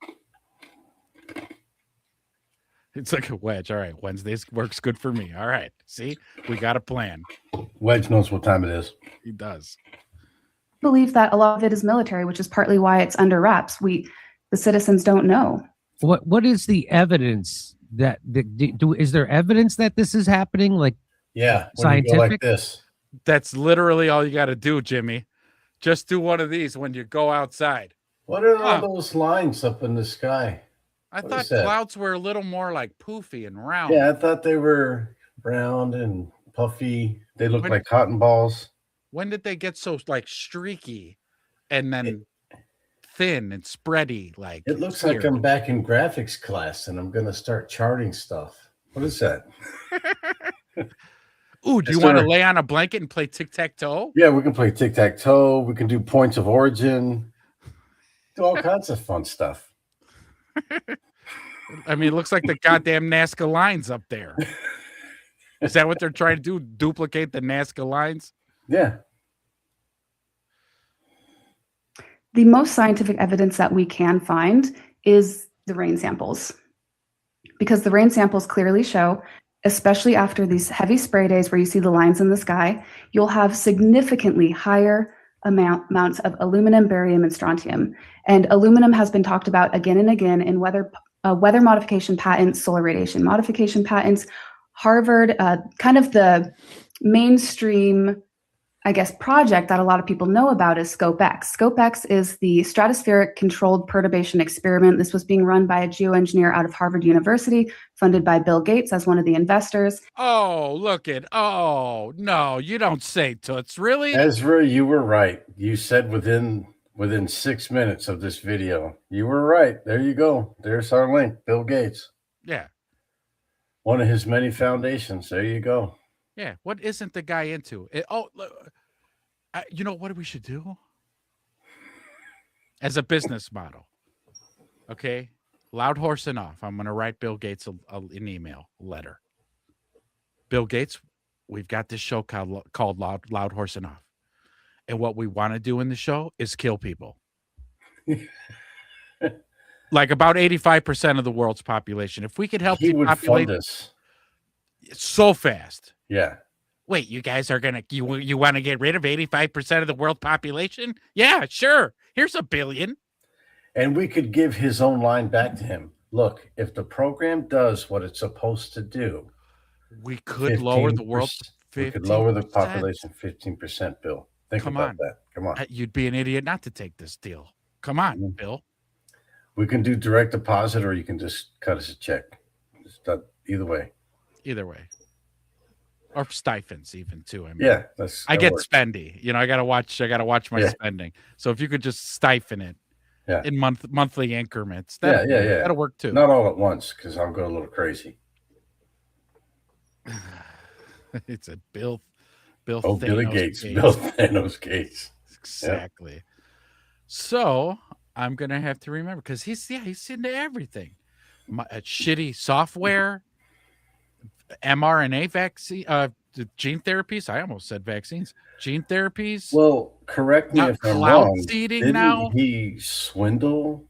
It's like a Wedge. All right. Wednesdays works good for me. All right. See, we got a plan. Wedge knows what time it is. He does. Believe that a lot of it is military, which is partly why it's under wraps. The citizens don't know. What is the evidence that is there evidence that this is happening? Like, yeah, scientific? Like this. That's literally all you got to do, Jimmy. Just do one of these when you go outside. What are all those lines up in the sky? I What thought is that? clouds were a little more like poofy and round. Yeah, I thought they were round and puffy. They look When- like cotton balls. When did they get so like streaky and then thin and spready? Like It looks weird. like I'm back in graphics class and I'm going to start charting stuff. What is that? Ooh, do you Is want to there- lay on a blanket and play tic-tac-toe? Yeah, we can play tic-tac-toe. We can do points of origin. Do all kinds of fun stuff. I mean, it looks like the goddamn Nazca lines up there. Is that what they're trying to do? Duplicate the Nazca lines? Yeah. The most scientific evidence that we can find is the rain samples, because the rain samples clearly show, especially after these heavy spray days where you see the lines in the sky, you'll have significantly higher amounts of aluminum, barium, and strontium. And aluminum has been talked about again and again in weather modification patents, solar radiation modification patents. Harvard, kind of the mainstream, I guess, project that a lot of people know about is SCOPE-X. SCOPE-X is the stratospheric controlled perturbation experiment. This was being run by a geoengineer out of Harvard University, funded by Bill Gates as one of the investors. Oh, look at, oh, no, you don't say, Toots. Really? Ezra, you were right. You said within 6 minutes of this video. You were right. There you go. There's our link. Bill Gates. Yeah. One of his many foundations. There you go. Yeah. What isn't the guy into? You know what we should do? As a business model. Okay. Loud horsing off. I'm going to write Bill Gates an email letter. Bill Gates, we've got this show called Loud Horsing Off. And what we want to do in the show is kill people. Like about 85% of the world's population. If we could help He would depopulate fund us. so fast. Yeah. Wait, you guys are gonna you want to get rid of 85% of the world population? Yeah, sure. Here's $1 billion. And we could give his own line back to him. Look, if the program does what it's supposed to do, we could lower the world. We could lower the population 15%, Bill. Think Come about on. that. Come on. You'd be an idiot not to take this deal. Come on, Bill. We can do direct deposit or you can just cut us a check. Just either way. Either way. Or stipends even too. I mean, Yeah, I that get works. spendy. You know, I gotta watch my Yeah. spending. So if you could just stipend it Yeah. in monthly increments, Yeah, that'll, yeah, yeah. that'll work too. Not all at once, because I'm going a little crazy. It's a Bill Oh, Billy Thanos Gates. Bill Thanos Gates. Exactly. So I'm gonna have to remember because he's into everything. shitty software, mRNA vaccine, gene therapies. I almost said vaccines. Gene therapies. Well, correct me Not if I'm cloud wrong. seeding Didn't now? he swindle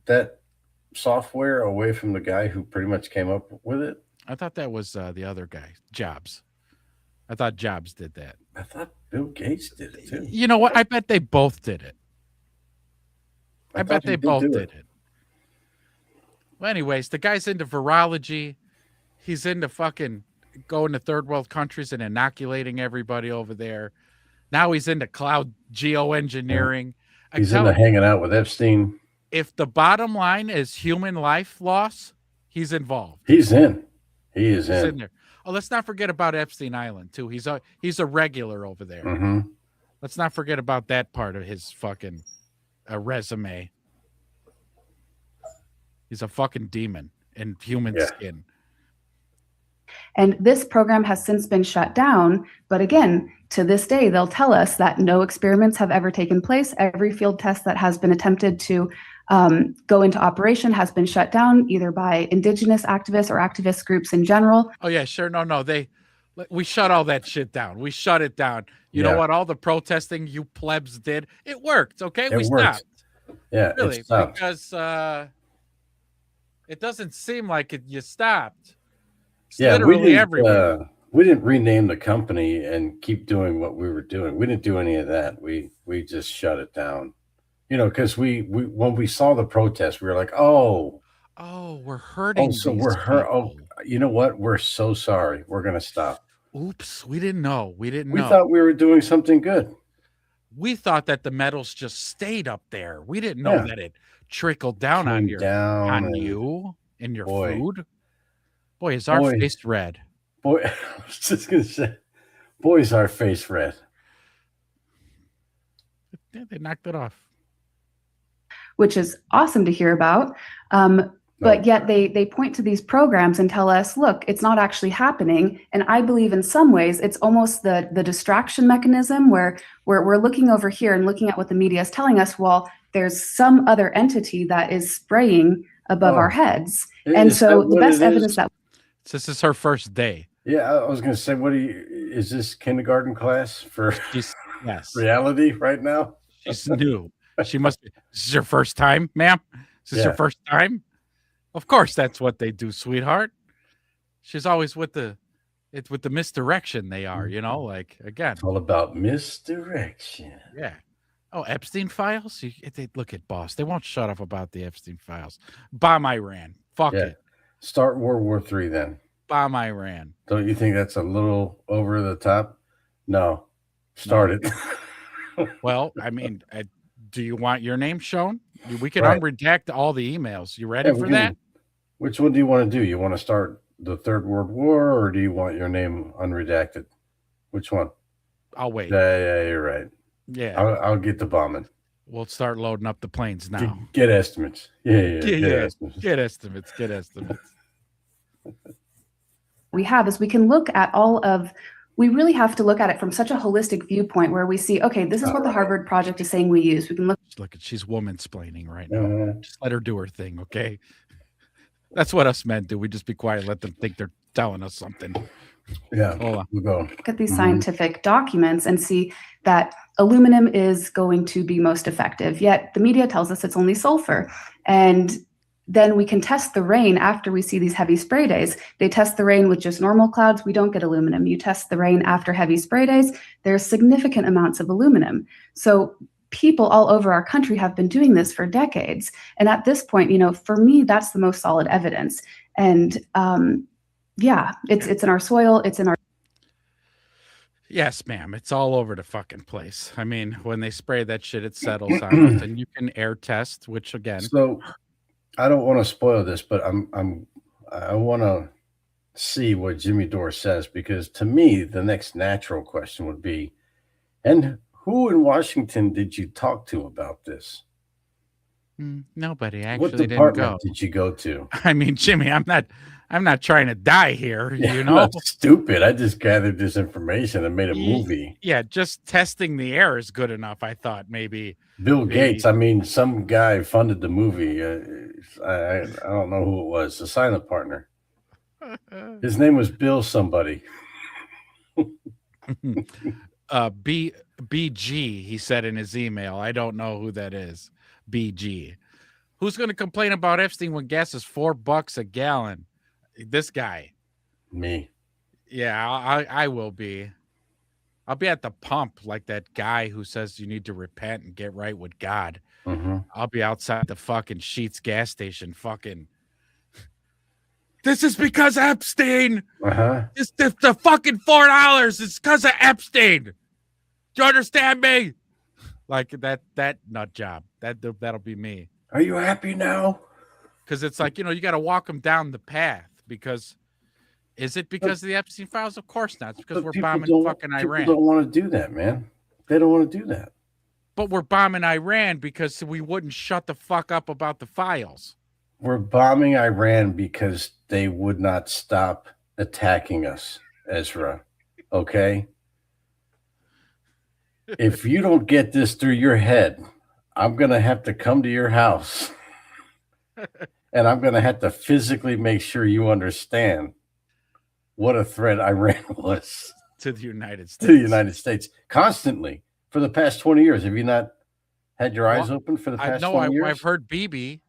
that software away from the guy who pretty much came up with it? I thought that was the other guy, Jobs. I thought Jobs did that. I thought Bill Gates did it too. You know what? I bet they both did it. I thought bet he they did both do did it. Well, anyways, the guy's into virology. He's into fucking going to third world countries and inoculating everybody over there. Now he's into cloud geoengineering. He's into hanging out with Epstein. If the bottom line is human life loss, he's involved. He's in. He is He's in. in there. Oh, let's not forget about Epstein Island too. He's a regular over there. Mm-hmm. Let's not forget about that part of his fucking resume. He's a fucking demon in human skin. And this program has since been shut down. But again, to this day, they'll tell us that no experiments have ever taken place. Every field test that has been attempted to go into operation has been shut down either by indigenous activists or activist groups in general. Oh yeah, sure. No. We shut all that shit down. We shut it down. You know what? All the protesting you plebs did, it worked. Okay, we stopped. Yeah, Really, it stopped. because it doesn't seem like you stopped. It's Yeah, literally everywhere. we didn't rename the company and keep doing what we were doing. We didn't do any of that. We just shut it down. You know, because we when we saw the protest, we were like, oh, we're hurting. so these we're hurt. people. Oh, you know what? We're so sorry. We're gonna stop. Oops, we didn't know. We didn't We know. thought we were doing something good. We thought that the metals just stayed up there. We didn't know that it trickled down on Came down on and- you in your Boy. food. Boy, is our Boy. face red. Boy, I was just gonna say, boy's our face red. Yeah, they knocked it off. Which is awesome to hear about. But yet they point to these programs and tell us, look, it's not actually happening. And I believe in some ways it's almost the distraction mechanism where we're looking over here and looking at what the media is telling us. Well, there's some other entity that is spraying above our heads. And Is so that the what best it evidence is? that This is her first day. Yeah, I was gonna say, is this kindergarten class for Yes. reality right now? She's new. She must be. This is your first time, ma'am? Is this your Yeah. first time? Of course, that's what they do, sweetheart. She's always with the misdirection they are, you know, like again. All about misdirection. Yeah. Oh, Epstein files? They look at boss. They won't shut up about the Epstein files. Bomb Iran. Fuck Yeah. it. Start World War III then. Bomb Iran. Don't you think that's a little over the top? No. Start it. Well, I mean, do you want your name shown? We can Right. unredact all the emails. You ready Yeah, we for can- that? Which one do you want to do? You want to start the Third World War, or do you want your name unredacted? Which one? I'll wait. Yeah, you're right. Yeah. I'll get the bombing. We'll start loading up the planes now. Get estimates. Yeah. Get estimates. Get estimates. Get estimates. we have is we can look at we really have to look at it from such a holistic viewpoint where we see, okay, this is what the Harvard Project is saying we use. We can look. Look, she's woman-splaining right now. Just let her do her thing, okay? That's what us men do. We just be quiet, let them think they're telling us something. Yeah, hold on. We'll go. Look at these scientific documents and see that aluminum is going to be most effective. Yet the media tells us it's only sulfur. And then we can test the rain after we see these heavy spray days. They test the rain with just normal clouds. We don't get aluminum. You test the rain after heavy spray days. There's significant amounts of aluminum. So people all over our country have been doing this for decades. And at this point, you know, for me, that's the most solid evidence. And yeah, it's in our soil. It's in our. Yes, ma'am. It's all over the fucking place. I mean, when they spray that shit, it settles on us, and you can air test, which again. So I don't want to spoil this, but I want to see what Jimmy Dore says, because to me, the next natural question would be, and who in Washington did you talk to about this? Nobody What actually didn't department go. did you go to? I mean, Jimmy, I'm I'm not trying to die here, Yeah, you I'm know. not stupid. I just gathered this information and made a movie. Yeah, just testing the air is good enough. I thought maybe Bill maybe- Gates. I mean, some guy funded the movie. I don't know who it was. The silent partner. His name was Bill somebody. BG, he said in his email. I don't know who that is. BG. Who's going to complain about Epstein when gas is $4 a gallon? This guy. Me. Yeah, I will be. I'll be at the pump like that guy who says you need to repent and get right with God. Mm-hmm. I'll be outside the fucking Sheetz gas station fucking. This is because Epstein. Uh-huh. The fucking $4 is because of Epstein. Do you understand me? Like that nut job. That'll be me. Are you happy now? Because it's like, you got to walk them down the path. Because is it because of the Epstein files? Of course not. It's because But we're people bombing fucking people Iran. don't want to do that, man. They don't want to do that. But we're bombing Iran because we wouldn't shut the fuck up about the files. We're bombing Iran because they would not stop attacking us, Ezra. Okay? If you don't get this through your head, I'm going to have to come to your house and I'm going to have to physically make sure you understand what a threat Iran was To the United States. to the United States constantly for the past 20 years. Have you not had your eyes Well, open for the I past know 20 years? I've heard Bibi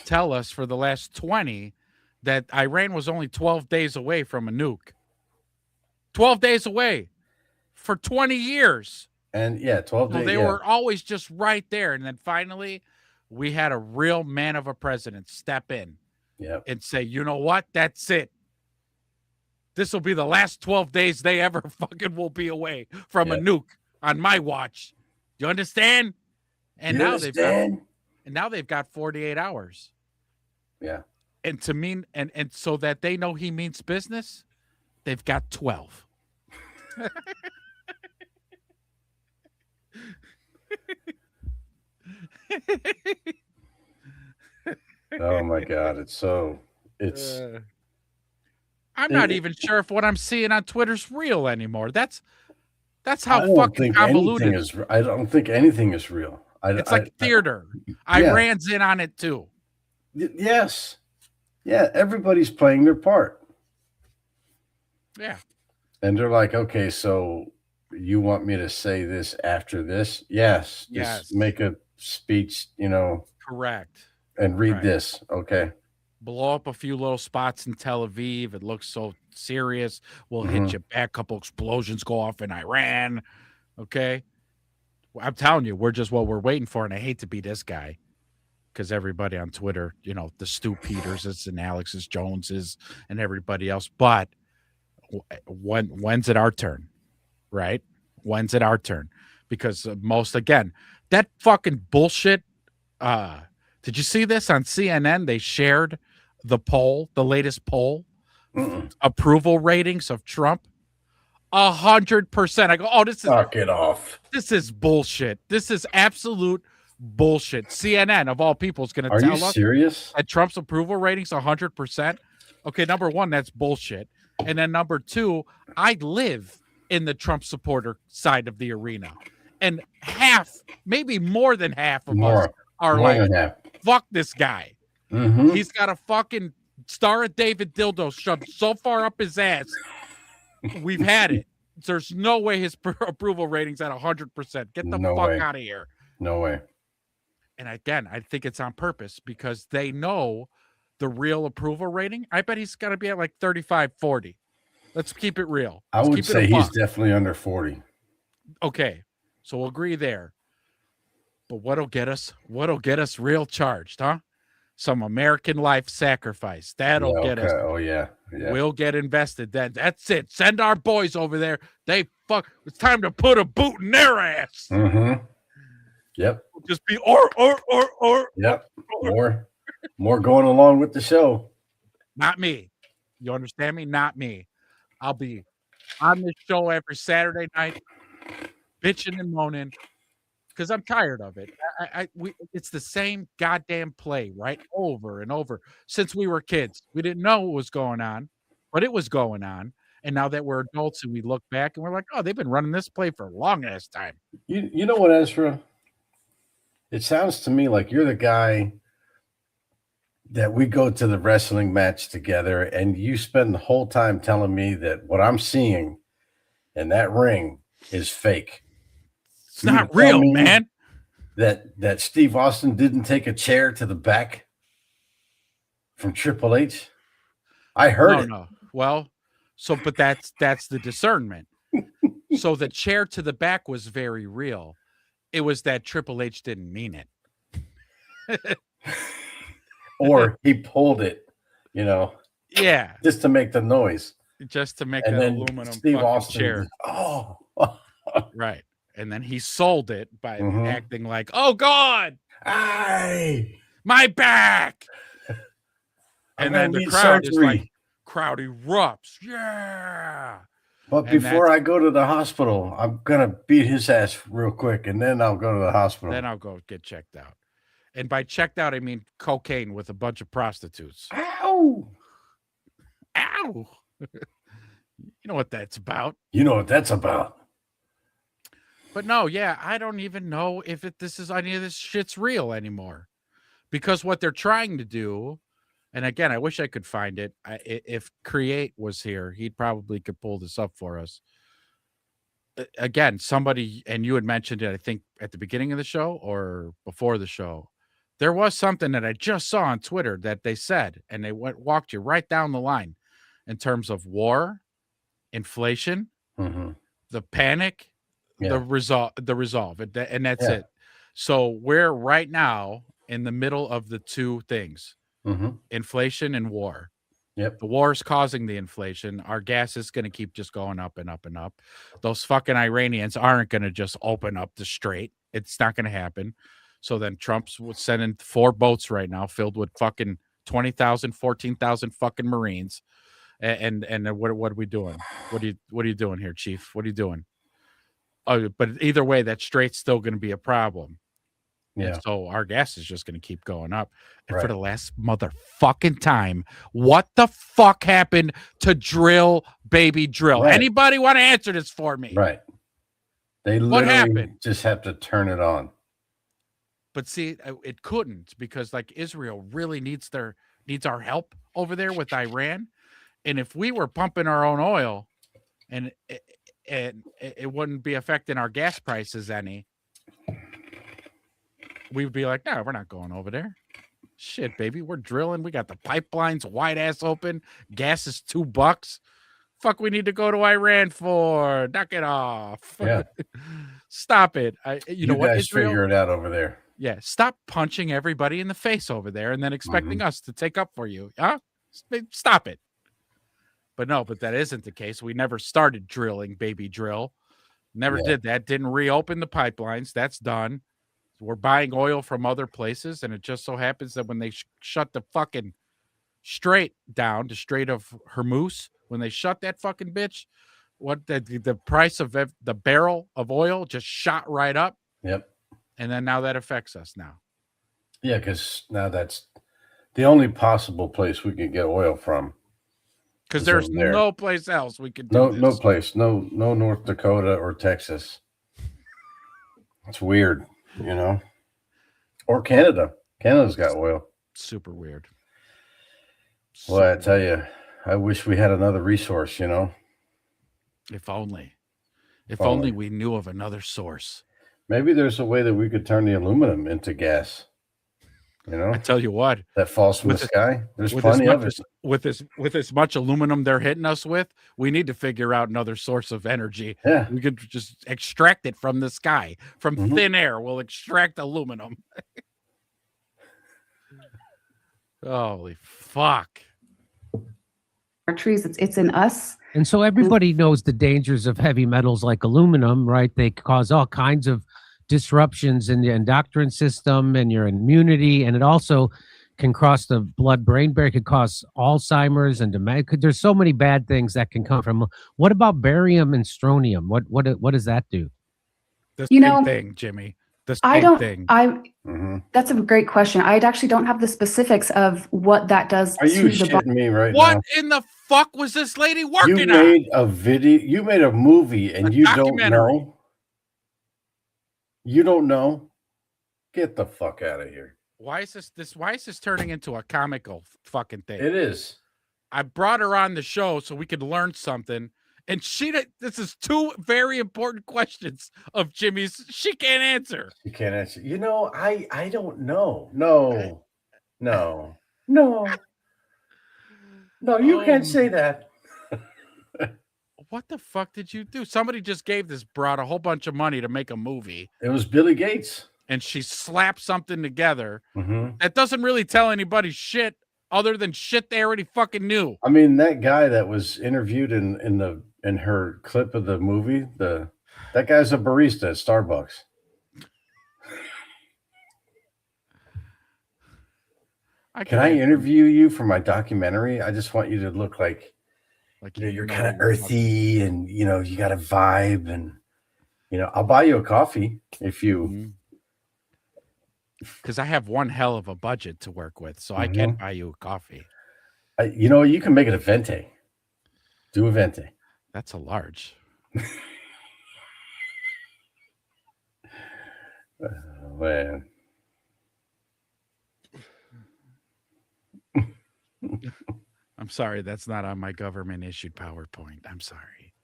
tell us for the last 20 that Iran was only 12 days away from a nuke. 12 days away for 20 years. And yeah, 12 So days. they yeah. were always just right there. And then finally, we had a real man of a president step in Yep. and say, you know what? That's it. This will be the last 12 days they ever fucking will be away from a Yep. nuke on my watch. You understand? And You now understand? they've got 48 hours. Yeah. And to mean and so that they know he means business, they've got 12. Oh my God. It's I'm not even sure if what I'm seeing on Twitter's real anymore. That's I how don't fucking think convoluted. anything is. I don't think anything is real. It's like theater. yeah. Iran's in on it too. Yes. Yeah. Everybody's playing their part, Yeah. and they're like, "Okay, so you want me to say this after this? Yes. Yes. Just make a speech, Correct. and read Right. this. Okay. Blow up a few little spots in Tel Aviv. It looks so serious. We'll Mhm. hit you back. Couple explosions go off in Iran. Okay. Well, I'm telling you, we're just what we're waiting for. And I hate to be this guy because everybody on Twitter, the Stu Peterses and Alex's Joneses and everybody else. But when's it our turn? Right? When's it our turn? Because again, that fucking bullshit. Did you see this on CNN? They shared the latest poll, approval ratings of Trump. 100%. I go, oh, this is Knock it off. This is bullshit. This is absolute bullshit. CNN of all people is going to Are tell you us serious? that Trump's approval ratings 100%. Okay, number one, that's bullshit. And then number two, I live in the Trump supporter side of the arena, and half, maybe more than half of us are More like, than half. fuck this guy. Mhm. He's got a fucking Star of David dildo shoved so far up his ass. We've had it. There's no way his approval rating's at 100%. Get the No fuck way. out of here. No way. And again, I think it's on purpose because they know the real approval rating. I bet he's got to be at like 35, 40. Let's keep it real. I Let's would keep it say a he's buck. definitely under 40. Okay, so we'll agree there. But what'll get us? What'll get us real charged, huh? Some American life sacrifice. That'll Yeah, get us. okay. Oh yeah. Yeah. We'll get invested then. That's it. Send our boys over there. It's time to put a boot in their ass. Mm-hmm. Yep. Just be or. Yep. More going along with the show. Not me. You understand me? Not me. I'll be on this show every Saturday night, bitching and moaning because I'm tired of it. It's the same goddamn play right over and over since we were kids. We didn't know what was going on, but it was going on. And now that we're adults and we look back and we're like, oh, they've been running this play for a long ass time. You know what, Ezra? It sounds to me like you're the guy that we go to the wrestling match together and you spend the whole time telling me that what I'm seeing in that ring is fake. It's not real, man. That Steve Austin didn't take a chair to the back from Triple H. I heard it. No. Well, but that's the discernment. So the chair to the back was very real. It was that Triple H didn't mean it. Or he pulled it, you know. Yeah. Just to make the noise. Just to make And that then aluminum Steve fucking Austin chair. just, oh. Right. And then he sold it by acting like, oh God, my back. And then the crowd is like, crowd erupts. Yeah. But And before I go to the hospital, I'm going to beat his ass real quick, and then I'll go to the hospital. Then I'll go get checked out. And by checked out, I mean cocaine with a bunch of prostitutes. Ow. Ow. You know what that's about. You know what that's about. But no, yeah, I don't even know if any of this shit's real anymore. Because what they're trying to do, and again, I wish I could find it. If Create was here, he probably could pull this up for us. Again, somebody, and you had mentioned it, I think, at the beginning of the show or before the show. There was something that I just saw on Twitter that they said, and they walked you right down the line in terms of war, inflation, the panic, the resolve, and that's it. So we're right now in the middle of the two things, inflation and war. Yep. The war is causing the inflation. Our gas is going to keep just going up and up and up. Those fucking Iranians aren't going to just open up the strait. It's not going to happen. So then Trump's sending 4 boats right now filled with fucking 20,000, 14,000 fucking Marines. And what are we doing? What are you doing here, Chief? What are you doing? Oh, but either way, that strait's still going to be a problem. Yeah. And so our gas is just going to keep going up. And for the last motherfucking time, what the fuck happened to Drill Baby Drill? Right. Anybody want to answer this for me? Right. They What literally happened? just have to turn it on. But see, it couldn't, because like Israel really needs our help over there with Iran. And if we were pumping our own oil and it wouldn't be affecting our gas prices any, we would be like, no, we're not going over there. Shit, baby, we're drilling. We got the pipelines wide ass open. Gas is $2. Fuck, we need to go to Iran for. Knock it off. Yeah. Stop it. You know what, guys Israel? figure it out over there. Yeah, stop punching everybody in the face over there and then expecting us to take up for you. Huh? Stop it. But no, but that isn't the case. We never started drilling Baby Drill. Never did that. Didn't reopen the pipelines. That's done. We're buying oil from other places, and it just so happens that when they shut the fucking strait down, the Strait of Hormuz, when they shut that fucking bitch, what the price of the barrel of oil just shot right up. Yep. And then now that affects us now. Yeah, because now that's the only possible place we could get oil from. Because there's no place else we could do no this. no place, no North Dakota or Texas. It's weird, you know. Or Canada. Canada's got oil. Super weird. Well, I tell you, I wish we had another resource, you know. If only. If only we knew of another source. Maybe there's a way that we could turn the aluminum into gas. You know, I tell you what, that falls from the sky. There's plenty of it. With as much aluminum they're hitting us with, we need to figure out another source of energy. Yeah, we could just extract it from the sky, from thin air. We'll extract aluminum. Holy fuck! Our trees, it's in us. And so everybody knows the dangers of heavy metals like aluminum, right? They cause all kinds of disruptions in the endocrine system and your immunity, and it also can cross the blood-brain barrier. It could cause Alzheimer's and dementia. There's so many bad things that can come from. What about barium and strontium? What does that do? The same thing, Jimmy. the same I don't. thing. That's a great question. I actually don't have the specifics of what that does Are you to the body. shitting me right What now? in the fuck was this lady You working on? made a video. You made a movie, and you don't documentary. know. You don't know. Get the fuck out of here. Why is this? Why is this turning into a comical fucking thing? It is. I brought her on the show so we could learn something, and this is two very important questions of Jimmy's. She can't answer. You can't answer. You know, I don't know. No. No, you can't say that. What the fuck did you do? Somebody just gave this broad a whole bunch of money to make a movie. It was Billy Gates. And she slapped something together Mhm. that doesn't really tell anybody shit other than shit they already fucking knew. I mean, that guy that was interviewed in her clip of the movie, that guy's a barista at Starbucks. Can I interview you for my documentary? I just want you to look like you're kind of earthy, and you got a vibe, and I'll buy you a coffee if you. Because I have one hell of a budget to work with, so I can buy you a coffee. You can make it a venti. Do a venti. That's a large. Man. I'm sorry, that's not on my government issued PowerPoint. I'm sorry.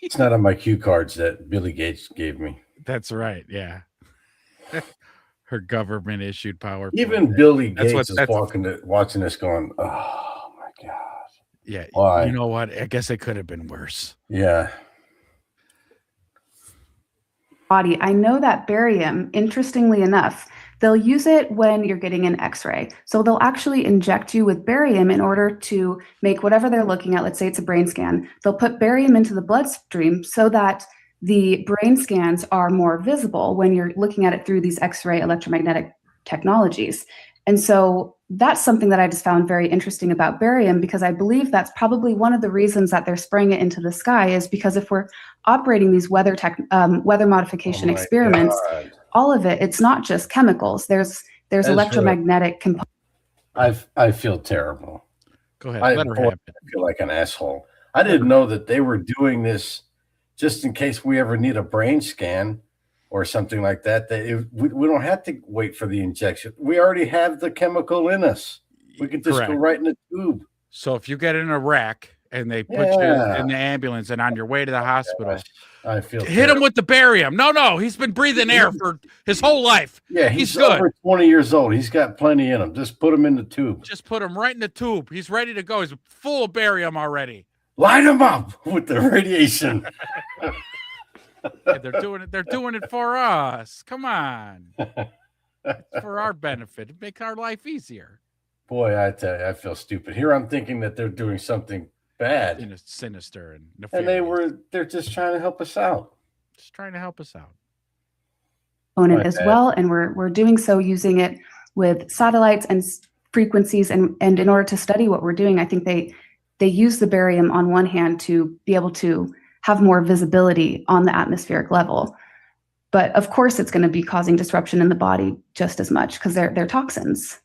It's not on my cue cards that Billy Gates gave me. That's right. Yeah. Her government issued PowerPoint. Even Billy Gates That's is watching this going, oh my God. Yeah. Why? You know what? I guess it could have been worse. Yeah. Body. I know that barium, interestingly enough, they'll use it when you're getting an x-ray. So they'll actually inject you with barium in order to make whatever they're looking at. Let's say it's a brain scan. They'll put barium into the bloodstream so that the brain scans are more visible when you're looking at it through these x-ray electromagnetic technologies. And so that's something that I just found very interesting about barium, because I believe that's probably one of the reasons that they're spraying it into the sky, is because if we're operating these weather modification experiments, all of it, it's not just chemicals. There's electromagnetic components. I feel terrible. Go ahead. I Let her have it. feel like an asshole. I didn't know that they were doing this just in case we ever need a brain scan or something like that. We don't have to wait for the injection. We already have the chemical in us. We can just go right in the tube. So if you get in a wreck and they put you in the ambulance and on your way to the hospital, I feel hit him with the barium. No, he's been breathing air for his whole life. Yeah, he's good. Over 20 years old. He's got plenty in him. Just put him in the tube. Just put him right in the tube. He's ready to go. He's full of barium already. Light him up with the radiation. Yeah, they're doing it for us. Come on. It's for our benefit. It makes our life easier. Boy, I tell you, I feel stupid. Here I'm thinking that they're doing something bad. Sinister and nefarious. And they're just trying to help us out. Just trying to help us out. Component as well, and we're doing so using it with satellites and frequencies, and in order to study what we're doing, I think they use the barium on one hand to be able to have more visibility on the atmospheric level. But of course, it's going to be causing disruption in the body just as much because they're toxins.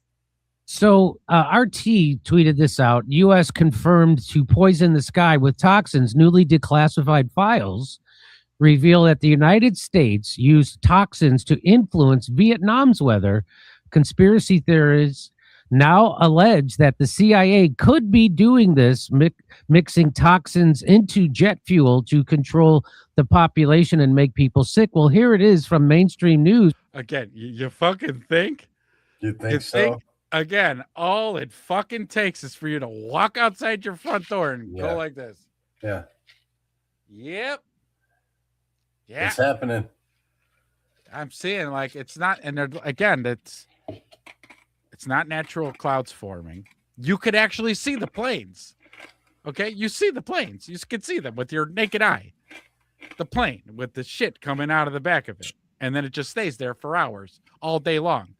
So RT tweeted this out. U.S. confirmed to poison the sky with toxins. Newly declassified files reveal that the United States used toxins to influence Vietnam's weather. Conspiracy theorists now allege that the CIA could be doing this, mixing toxins into jet fuel to control the population and make people sick. Well, here it is from mainstream news. Again, you fucking think? You think so? Again, all it fucking takes is for you to walk outside your front door and go like this. Yeah. Yep. Yeah. It's happening. I'm seeing it's not, and again, it's not natural clouds forming. You could actually see the planes. Okay, you see the planes. You can see them with your naked eye. The plane with the shit coming out of the back of it. And then it just stays there for hours, all day long,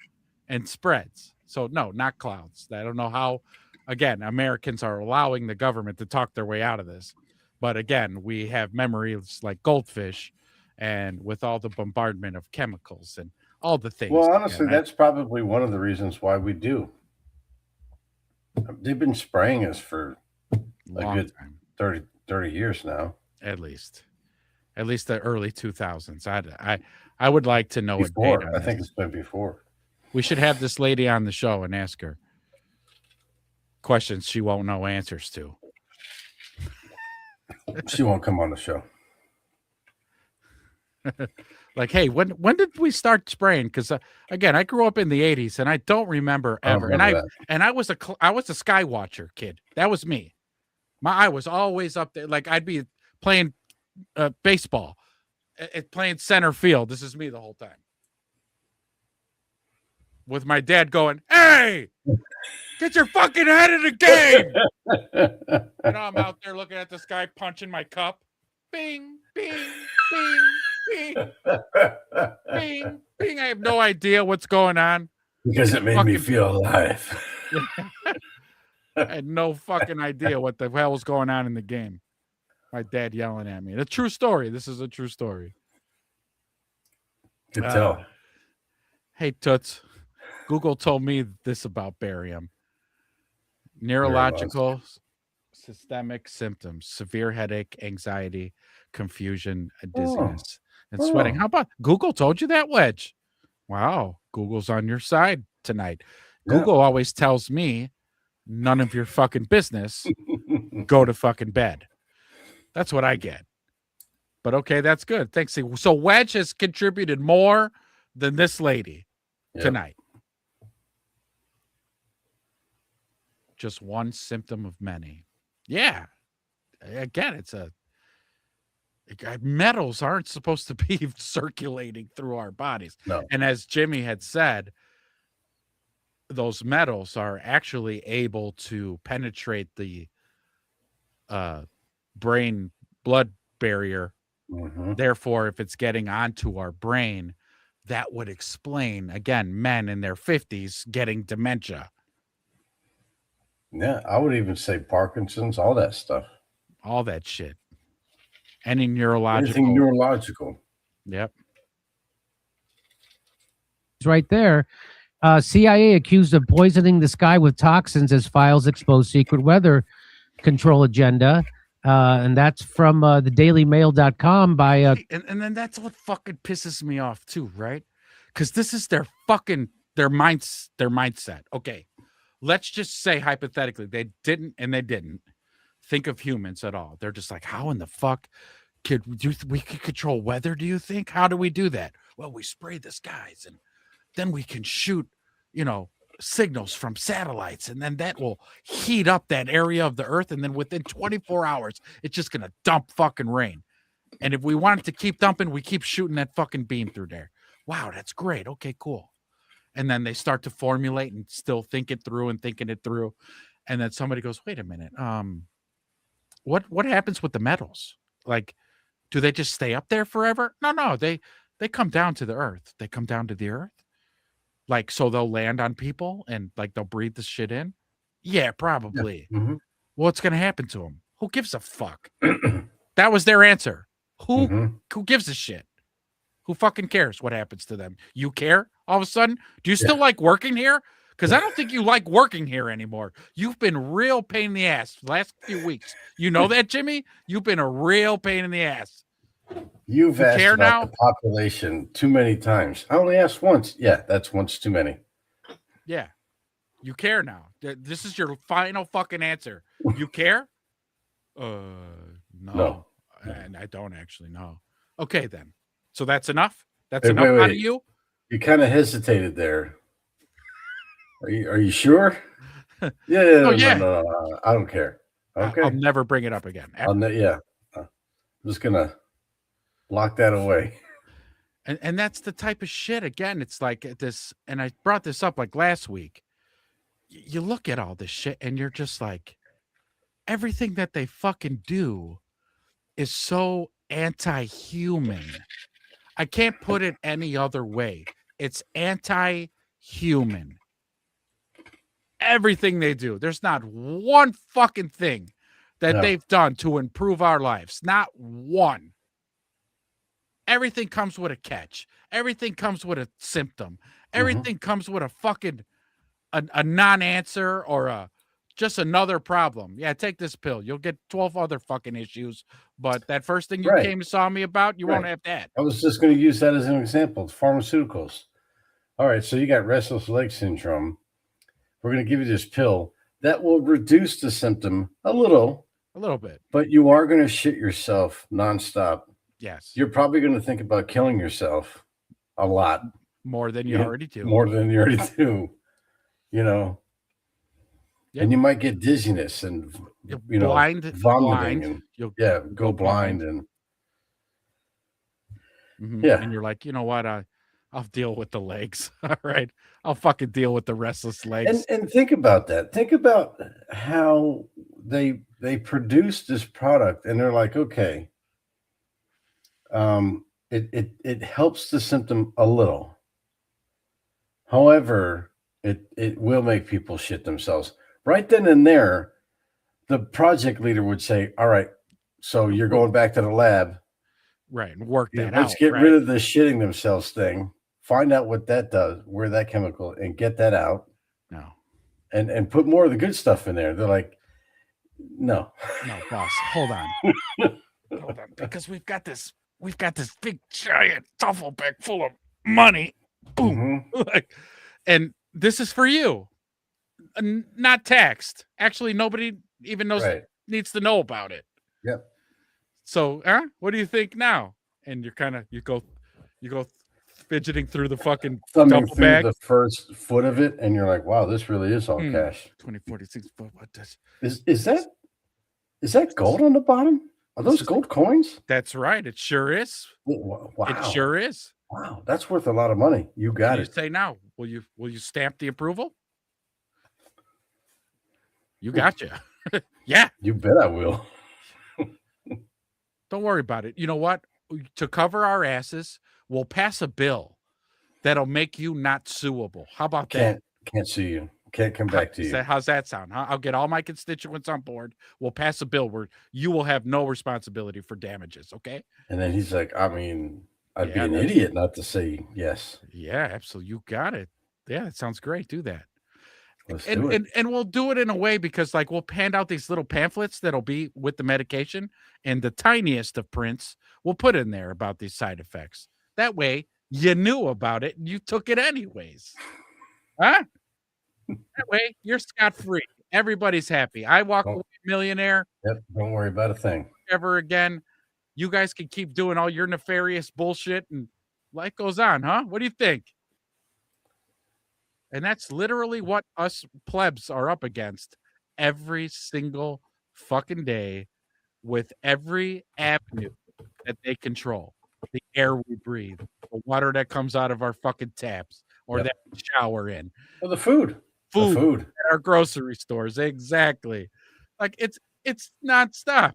and spreads. So no, not clouds. I don't know how, again, Americans are allowing the government to talk their way out of this. But again, we have memories like goldfish and with all the bombardment of chemicals and all the things. Well, honestly, again, that's probably one of the reasons why we do. They've been spraying us for a long good time, 30 years now. at least the early 2000s. I would like to know a date Before, on I think this. it's been before. We should have this lady on the show and ask her questions she won't know answers to. She won't come on the show. Like, hey, when did we start spraying? Because again, I grew up in the 80s and I don't remember I don't ever. remember and I was a Skywatcher kid. That was me. I was always up there. Like I'd be playing baseball, playing center field. This is me the whole time. With my dad going, "Hey, get your fucking head in the game." I'm out there looking at this guy punching my cup. Bing, bing, bing, bing, bing, bing. I have no idea what's going on. Because it made me feel alive. I had no fucking idea what the hell was going on in the game. My dad yelling at me. A true story. This is a true story. Good tell. Hey, Toots. Google told me this about barium. Neurological, systemic symptoms, severe headache, anxiety, confusion, dizziness, and sweating. How about Google told you that, Wedge? Wow. Google's on your side tonight. Google always tells me none of your fucking business. Go to fucking bed. That's what I get. But okay, that's good. Thanks. So Wedge has contributed more than this lady tonight. Just one symptom of many. Yeah. Again, metals aren't supposed to be circulating through our bodies. No. And as Jimmy had said, those metals are actually able to penetrate the brain blood barrier. Mm-hmm. Therefore, if it's getting onto our brain, that would explain, again, men in their 50s getting dementia. Yeah, I would even say Parkinson's, all that stuff. All that shit. Any neurological. Anything neurological. Yep. It's right there. CIA accused of poisoning the sky with toxins as files expose secret weather control agenda. And that's from thedailymail.com by and then that's what fucking pisses me off too, right? Because this is their mindset. Okay. Let's just say hypothetically they didn't think of humans at all. They're just like, how in the fuck we could control weather, do you think? How do we do that? Well, we spray the skies and then we can shoot, signals from satellites, and then that will heat up that area of the earth, and then within 24 hours, it's just gonna dump fucking rain. And if we want it to keep dumping, we keep shooting that fucking beam through there. Wow, that's great. Okay, cool. And then they start to formulate and still thinking it through. And then somebody goes, wait a minute. What happens with the metals? Like, do they just stay up there forever? No, they come down to the earth. They come down to the earth. Like, so they'll land on people and like they'll breathe this shit in. Yeah, probably. Yeah. Mm-hmm. What's going to happen to them? Who gives a fuck? That was their answer. Who gives a shit? Who fucking cares what happens to them? You care all of a sudden? Do you still like working here? Because I don't think you like working here anymore. You've been real pain in the ass the last few weeks. You know that, Jimmy? You've been a real pain in the ass. You've asked about the population too many times. I only asked once. Yeah, that's once too many. Yeah. You care now. This is your final fucking answer. You care? No. And I don't actually know. Okay, then. So that's enough? That's enough out of you? You kind of hesitated there. Are you sure? Yeah. No. I don't care. Okay. I'll never bring it up again. I'm just gonna lock that away. And that's the type of shit. Again, it's like this, and I brought this up like last week. You look at all this shit, and you're just like, everything that they fucking do is so anti-human. I can't put it any other way. It's anti-human. Everything they do. There's not one fucking thing that they've done to improve our lives. Not one. everything comes with a catch. Everything comes with a symptom. Everything comes with a fucking a non-answer or just another problem. Yeah, take this pill. You'll get 12 other fucking issues, but that first thing you Right. came and saw me about, you won't Right. have that. I was just going to use that as an example. Pharmaceuticals. All right, so you got restless leg syndrome. We're going to give you this pill that will reduce the symptom a little bit, but you are going to shit yourself nonstop. Yes. You're probably going to think about killing yourself a lot. More than you already do. More than you already do. You know, and you might get dizziness and blind, vomiting, and You'll go blind and and you're like, you know what? I'll deal with the legs. All right, I'll fucking deal with the restless legs. And think about that. Think about how they produce this product, and they're like, okay, it helps the symptom a little. However, it will make people shit themselves. Right then and there, the project leader would say, all right, so you're going back to the lab. Right, and work that out. Let's get rid of the shitting themselves thing. Find out what that does, where that chemical, and get that out. No. And put more of the good stuff in there. They're like, no. No, boss, hold on. Hold on. Because we've got this big giant duffel bag full of money. Boom. And this is for you. Not taxed. Actually, nobody even needs to know about it. Yep. So, what do you think now? And you go fidgeting through the fucking Thumbing duffel through bag. the first foot of it, and you're like, wow, this really is all cash. 2046. What does is that gold on the bottom? Are those gold coins? That's right. It sure is. Wow. It sure is. Wow, that's worth a lot of money. You got You it. say now, will you stamp the approval? You gotcha. Yeah. You bet I will. Don't worry about it. You know what? To cover our asses, we'll pass a bill that'll make you not suable. How about that? Can't sue you. Can't come back to you. How's that sound? Huh? I'll get all my constituents on board. We'll pass a bill where you will have no responsibility for damages. Okay. And then he's like, I mean, I'd be an that's- idiot not to say yes. Yeah, absolutely. You got it. Yeah, that sounds great. Do that. Let's do it. And we'll do it in a way because like we'll hand out these little pamphlets that'll be with the medication, and the tiniest of prints we'll put in there about these side effects. That way you knew about it and you took it anyways. Huh? That way you're scot-free. Everybody's happy. I walk away millionaire. Yep. Don't worry about a thing. Ever again. You guys can keep doing all your nefarious bullshit and life goes on, huh? What do you think? And that's literally what us plebs are up against every single fucking day with every avenue that they control. The air we breathe, the water that comes out of our fucking taps or that we shower in. Well, the food. Food. The food. At our grocery stores. Exactly. Like it's nonstop.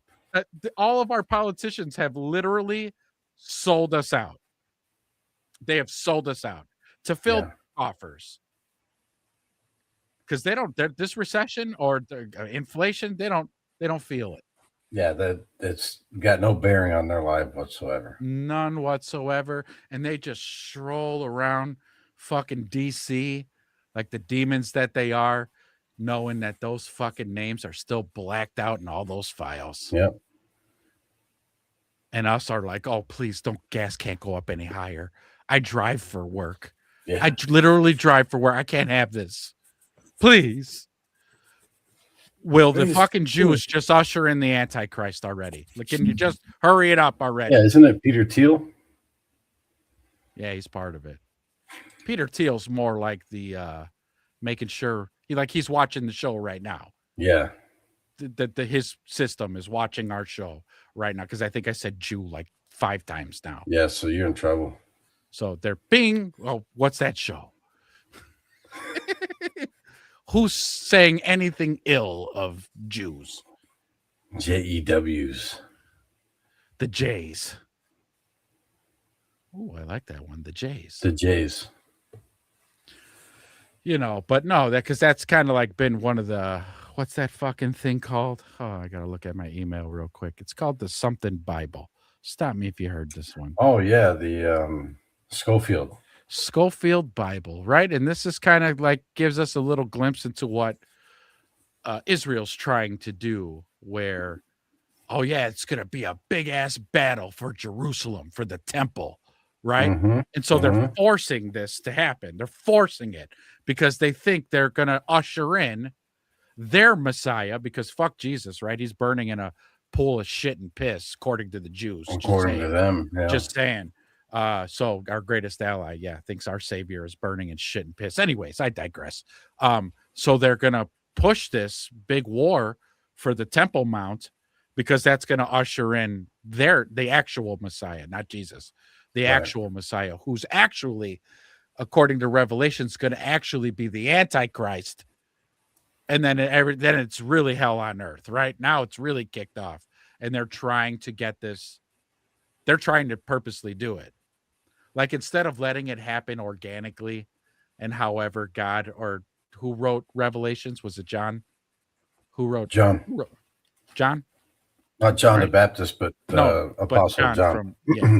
All of our politicians have literally sold us out. They have sold us out to fill coffers. Because this recession or the inflation, they don't feel it. Yeah, that's got no bearing on their life whatsoever. None whatsoever. And they just stroll around fucking DC like the demons that they are, knowing that those fucking names are still blacked out in all those files. Yep. And us are like, oh, please gas can't go up any higher. I drive for work. Yeah. I literally drive for work. I can't have this. Please. Will the Please. fucking Jews just usher in the Antichrist already? Like, can you just hurry it up already? Yeah, isn't it Peter Thiel? Yeah, he's part of it. Peter Thiel's more like the making sure he's watching the show right now. Yeah. His system is watching our show right now because I think I said Jew like 5 times now. Yeah, so you're in trouble. So they're bing. Oh, what's that show? Who's saying anything ill of Jews? JEWs. The Jays. Oh, I like that one. The Jays. The Jays. You know, but no, because that's kind of like been one of the, what's that fucking thing called? Oh, I got to look at my email real quick. It's called the something Bible. Stop me if you heard this one. Oh yeah, the Schofield Bible, right? And this is kind of like gives us a little glimpse into what Israel's trying to do, where, oh yeah, it's going to be a big ass battle for Jerusalem, for the temple, right? Mhm, And so they're mhm. forcing this to happen. They're forcing it because they think they're going to usher in their Messiah, because fuck Jesus, right? He's burning in a pool of shit and piss, according to the Jews. Just According to saying. them, yeah. Just saying. So our greatest ally, thinks our savior is burning in shit and piss. Anyways, I digress. So they're gonna push this big war for the Temple Mount because that's gonna usher in the actual Messiah, not Jesus, the actual Messiah, who's actually, according to Revelations, gonna actually be the Antichrist. And then then it's really hell on earth, right? Now it's really kicked off, and they're trying to get this. They're trying to purposely do it. Like, instead of letting it happen organically, and however God, or who wrote Revelations? Was it John? Who wrote John? John? Not John the Right. Baptist, but No, but Apostle John. from, yeah.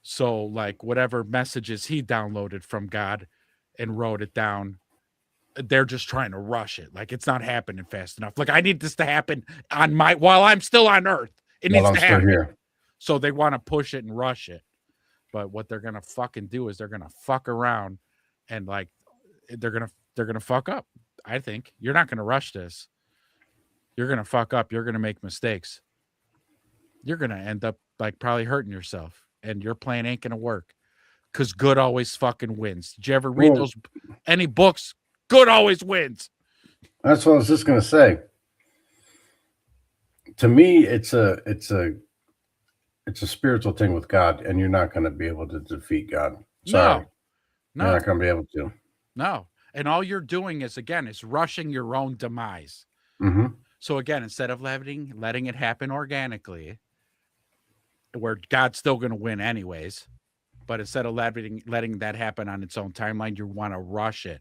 So, like, whatever messages he downloaded from God and wrote it down, they're just trying to rush it. Like, it's not happening fast enough. Like, I need this to happen while I'm still on Earth. It While needs I'm to still happen. here. So they want to push it and rush it. But what they're gonna fucking do is they're gonna fuck around, and like they're gonna fuck up. I think you're not gonna rush this. You're gonna fuck up. You're gonna make mistakes. You're gonna end up like probably hurting yourself, and your plan ain't gonna work. Because good always fucking wins. Did you ever read Well- any books? Good always wins. That's what I was just gonna say. To me, it's a spiritual thing with God, and you're not going to be able to defeat God. Sorry. No. You're not going to be able to. No. And all you're doing is rushing your own demise. Mm-hmm. So again, instead of letting it happen organically, where God's still going to win anyways, but instead of letting that happen on its own timeline, you want to rush it.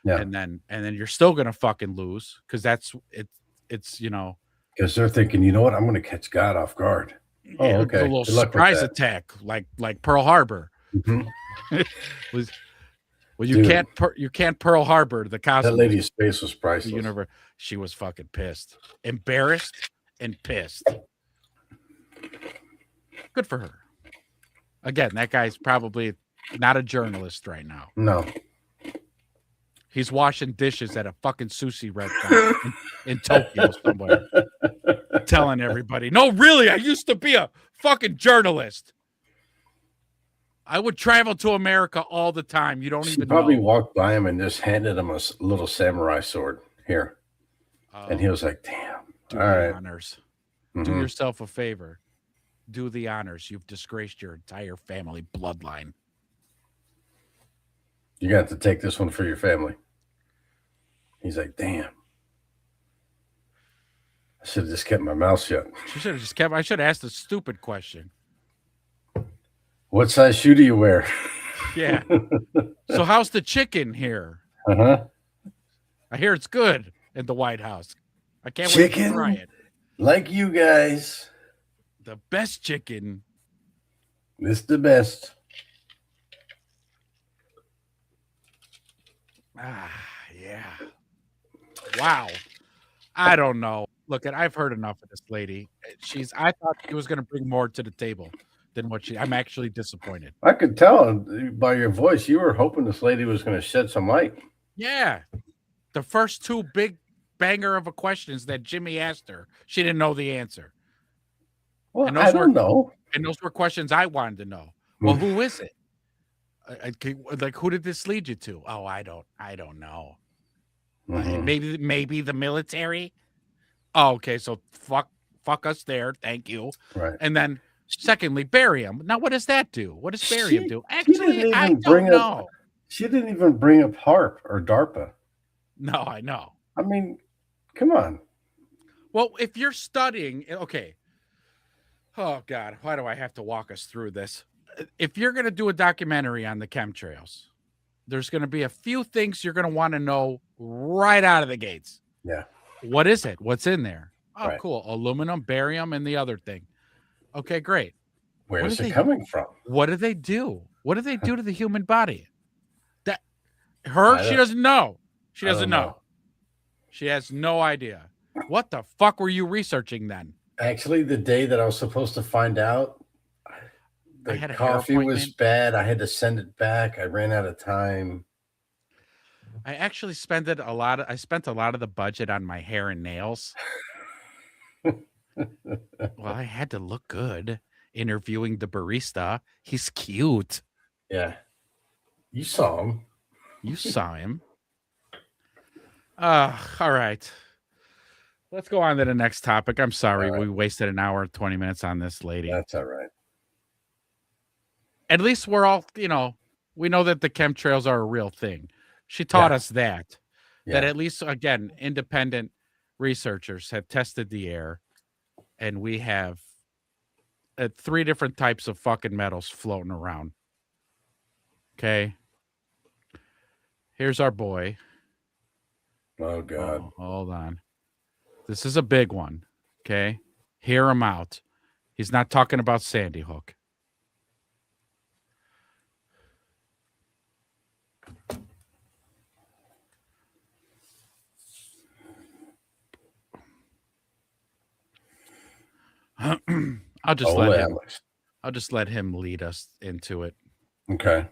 Yeah. And then you're still going to fucking lose, because that's it. It's, Because they're thinking, you know what? I'm going to catch God off guard. Oh, it's okay. a little Good luck with surprise that. attack, like Pearl Harbor. Mhm. Well, you Dude. can't Pearl Harbor the cosmos. That lady's face was The priceless. universe. She was fucking pissed, embarrassed, and pissed. Good for her. Again, that guy's probably not a journalist right now. No. He's washing dishes at a fucking sushi restaurant in Tokyo somewhere, telling everybody, "No, really, I used to be a fucking journalist. I would travel to America all the time. You don't She even probably know." walked by him and just handed him a little samurai sword. Here. And he was like, damn. Do All the right. honors. Do Mhm. yourself a favor. Do the honors. You've disgraced your entire family bloodline. You got to take this one for your family. He's like, damn. I should have just kept my mouth shut. She should have just kept. I should have asked a stupid question. What size shoe do you wear? Yeah. So how's the chicken here? Uh-huh. I hear it's good at the White House. I can't wait to try Chicken? it. Like you guys. The best chicken. It's the best. Yeah. Wow. I don't know. Look, I've heard enough of this lady. I thought she was going to bring more to the table than what I'm actually disappointed. I could tell by your voice you were hoping this lady was going to shed some light. Yeah. The first two big banger of a questions that Jimmy asked her, she didn't know the answer. Well, And I don't know. And those were questions I wanted to know. Well, who is it? Like, who did this lead you to? Oh, I don't know. Mhm. Maybe the military. Oh, okay. So fuck us there. Thank you. Right. And then, secondly, barium. Now, what does that do? What does barium She- do? she Actually, didn't I even don't bring know. up. She didn't even bring up HARP or DARPA. No, I know. I mean, come on. Well, if you're studying, okay. Oh God, why do I have to walk us through this? If you're going to do a documentary on the chemtrails, there's going to be a few things you're going to want to know right out of the gates. Yeah. What is it? What's in there? Oh, Right. cool. Aluminum, barium, and the other thing. Okay, great. Where's it coming from? What do they do? What do they do to the human body? She doesn't know. She doesn't know. She has no idea. What the fuck were you researching then? Actually, the day that I was supposed to find out, the coffee was bad. I had to send it back. I ran out of time. I actually spent a lot of the budget on my hair and nails. Well, I had to look good interviewing the barista. He's cute. Yeah. You saw him. You saw him. All right. Let's go on to the next topic. I'm sorry we wasted an hour and 20 minutes on this lady. That's all right. At least we're all, we know that the chemtrails are a real thing. She taught us that at least, again, independent researchers have tested the air, and we have 3 different types of fucking metals floating around. Okay. Here's our boy. Oh, God. Oh, hold on. This is a big one. Okay. Hear him out. He's not talking about Sandy Hook. I'll just let him lead us into it. Okay.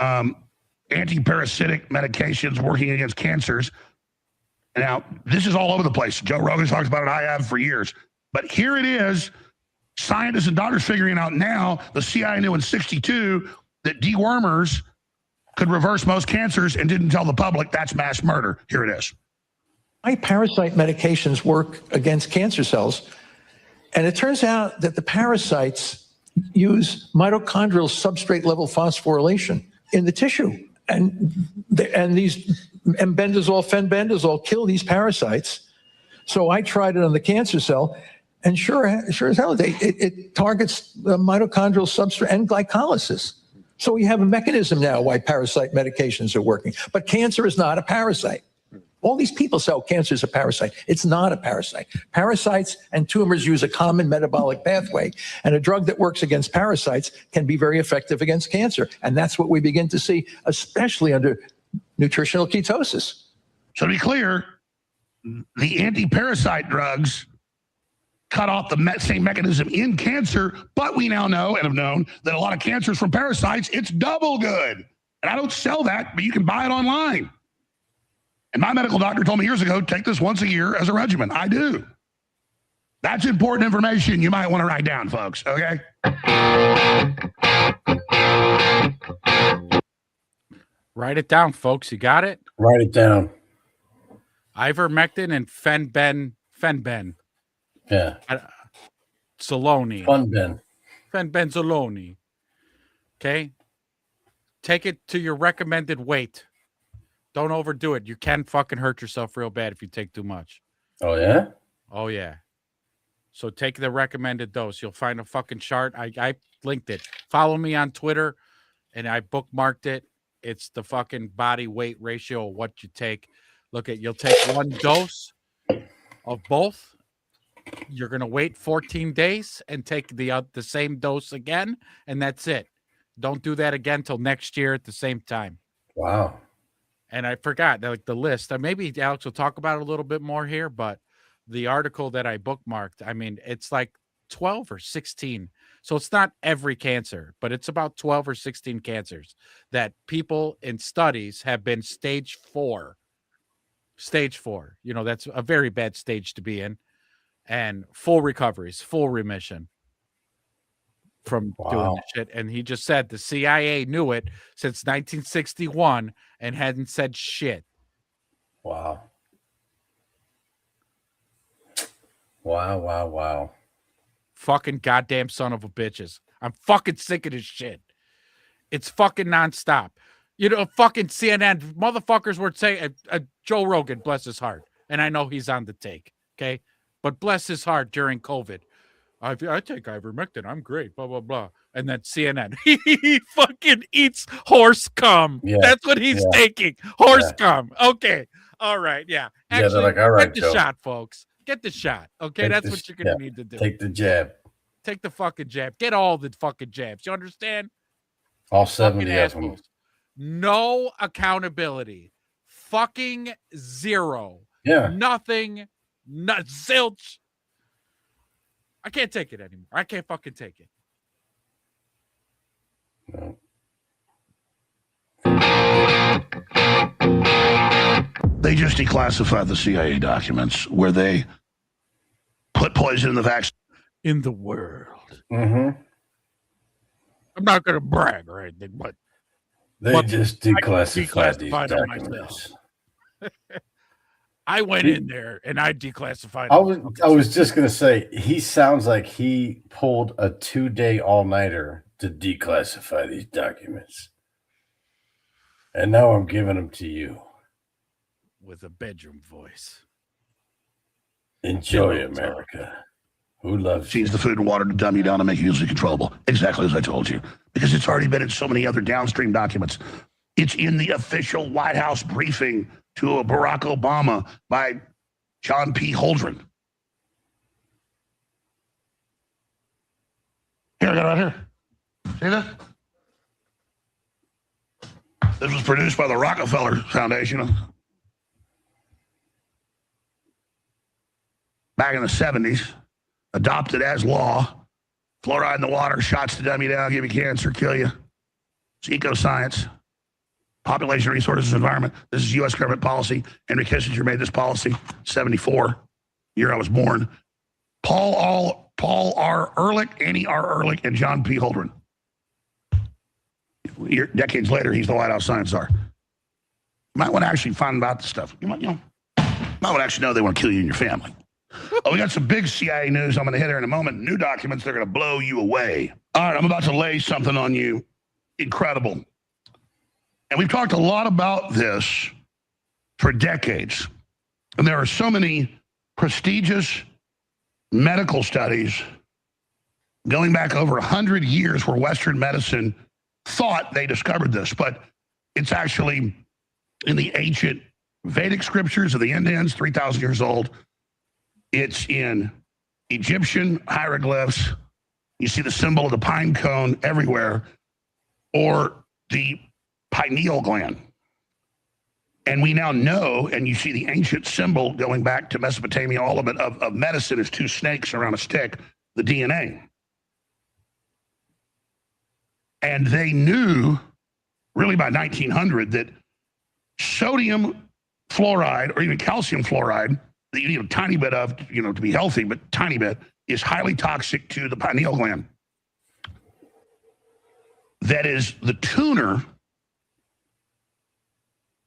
Antiparasitic medications working against cancers. Now, this is all over the place. Joe Rogan talks about it. I have for years. But here it is. Scientists and doctors figuring out now, the CIA knew in 1962 that dewormers could reverse most cancers and didn't tell the public. That's mass murder. Here it is. Parasite medications work against cancer cells. And it turns out that the parasites use mitochondrial substrate level phosphorylation in the tissue. And these bendazole, fenbendazole kill these parasites. So I tried it on the cancer cell, and sure as hell, it targets the mitochondrial substrate and glycolysis. So we have a mechanism now why parasite medications are working. But cancer is not a parasite. All these people say, cancer is a parasite. It's not a parasite. Parasites and tumors use a common metabolic pathway, and a drug that works against parasites can be very effective against cancer. And that's what we begin to see, especially under nutritional ketosis. So to be clear, the anti-parasite drugs cut off the same mechanism in cancer, but we now know and have known that a lot of cancers from parasites, it's double good. And I don't sell that, but you can buy it online. And my medical doctor told me years ago, take this once a year as a regimen. I do. That's important information you might want to write down, folks, okay? Write it down, folks. You got it? Write it down. Ivermectin and Fenben. Yeah. Saloni. Fenbenzolone. Okay? Take it to your recommended weight. Don't overdo it. You can fucking hurt yourself real bad if you take too much. Oh, yeah? Oh, yeah. So take the recommended dose. You'll find a fucking chart. I linked it. Follow me on Twitter, and I bookmarked it. It's the fucking body weight ratio of what you take. You'll take 1 dose of both. You're going to wait 14 days and take the same dose again, and that's it. Don't do that again till next year at the same time. Wow. And I forgot the list. Maybe Alex will talk about it a little bit more here, but the article that I bookmarked, I mean, it's like 12 or 16. So it's not every cancer, but it's about 12 or 16 cancers that people in studies have been stage 4. Stage 4. That's a very bad stage to be in. And full recoveries, full remission from doing this shit. And he just said the CIA knew it since 1961 and hadn't said shit. Wow. Wow. Fucking goddamn son of a bitches. I'm fucking sick of this shit. It's fucking nonstop. Fucking CNN motherfuckers were saying, Joe Rogan, bless his heart. And I know he's on the take. Okay. But bless his heart during COVID. I take ivermectin. I'm great. Blah, blah, blah. And then CNN. He fucking eats horse cum. Yeah. That's what he's taking. Horse cum. Okay. All right. Yeah. Actually, they're like, all right, get the shot, folks. Get the shot. Okay, Take that's the what you're gonna jab. need to do. Take the jab. Take the fucking jab. Get all the fucking jabs. You understand? All 70 Fucking of them. assholes. No accountability. Fucking zero. Yeah. Nothing. Not zilch. I can't take it anymore. I can't fucking take it. No. They just declassified the CIA documents where they put poison in the vaccine. In the world. Mm-hmm. I'm not gonna brag or anything, but They just I declassified these declassified them documents. I went in there and I declassified I them. was just gonna say he sounds like he pulled a 2-day all-nighter to declassify these documents. And now I'm giving them to you. With a bedroom voice. Enjoy Pillow talk. America. Who loves Feeds the food and water to dumb you down and make you easily controllable. Exactly as I told you. Because it's already been in so many other downstream documents. It's in the official White House briefing to Barack Obama by John P. Holdren. Here, I got it right here. See this? This was produced by the Rockefeller Foundation back in the 70s. Adopted as law. Fluoride in the water, shots to dumb you down, give you cancer, kill you. It's eco-science. Population, resources, environment. This is U.S. government policy. Henry Kissinger made this policy, 74, year I was born. Paul R. Ehrlich, Annie R. Ehrlich, and John P. Holdren. Decades later, he's the White House science czar. You might want to actually find about this stuff. You might want to actually know they want to kill you and your family. Oh, we got some big CIA news I'm going to hit here in a moment. New documents, they're going to blow you away. All right, I'm about to lay something on you. Incredible. And we've talked a lot about this for decades. And there are so many prestigious medical studies going back over 100 years where Western medicine thought they discovered this, but it's actually in the ancient Vedic scriptures of the Indians, 3,000 years old. It's in Egyptian hieroglyphs. You see the symbol of the pine cone everywhere, or the pineal gland. And we now know, and you see the ancient symbol going back to Mesopotamia, all of it, of medicine is two snakes around a stick, the DNA. And they knew, really by 1900, that sodium fluoride or even calcium fluoride, that you need a tiny bit of, to be healthy, but tiny bit, is highly toxic to the pineal gland. That is the tuner.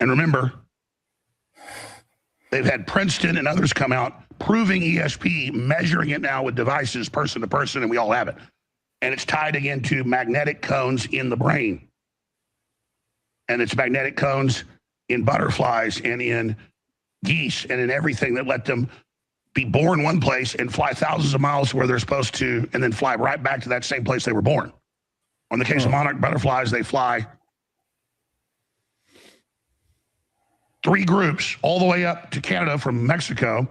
And remember, they've had Princeton and others come out proving ESP, measuring it now with devices person to person, and we all have it. And it's tied again to magnetic cones in the brain. And it's magnetic cones in butterflies and in geese and in everything that let them be born one place and fly thousands of miles to where they're supposed to, and then fly right back to that same place they were born. In the case of monarch butterflies, they fly 3 groups all the way up to Canada from Mexico,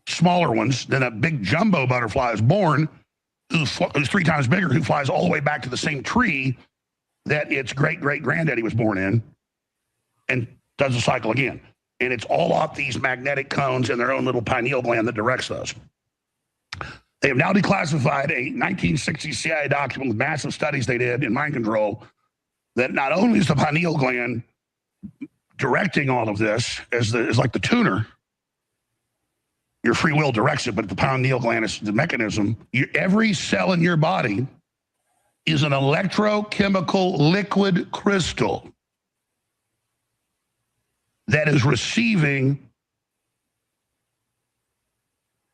smaller ones. Then a big jumbo butterfly is born, who's 3 times bigger, who flies all the way back to the same tree that its great-great-granddaddy was born in, and does the cycle again. And it's all off these magnetic cones and their own little pineal gland that directs those. They have now declassified a 1960 CIA document with massive studies they did in mind control that not only is the pineal gland directing all of this is like the tuner, your free will directs it, but the pineal gland is the mechanism. Every cell in your body is an electrochemical liquid crystal that is receiving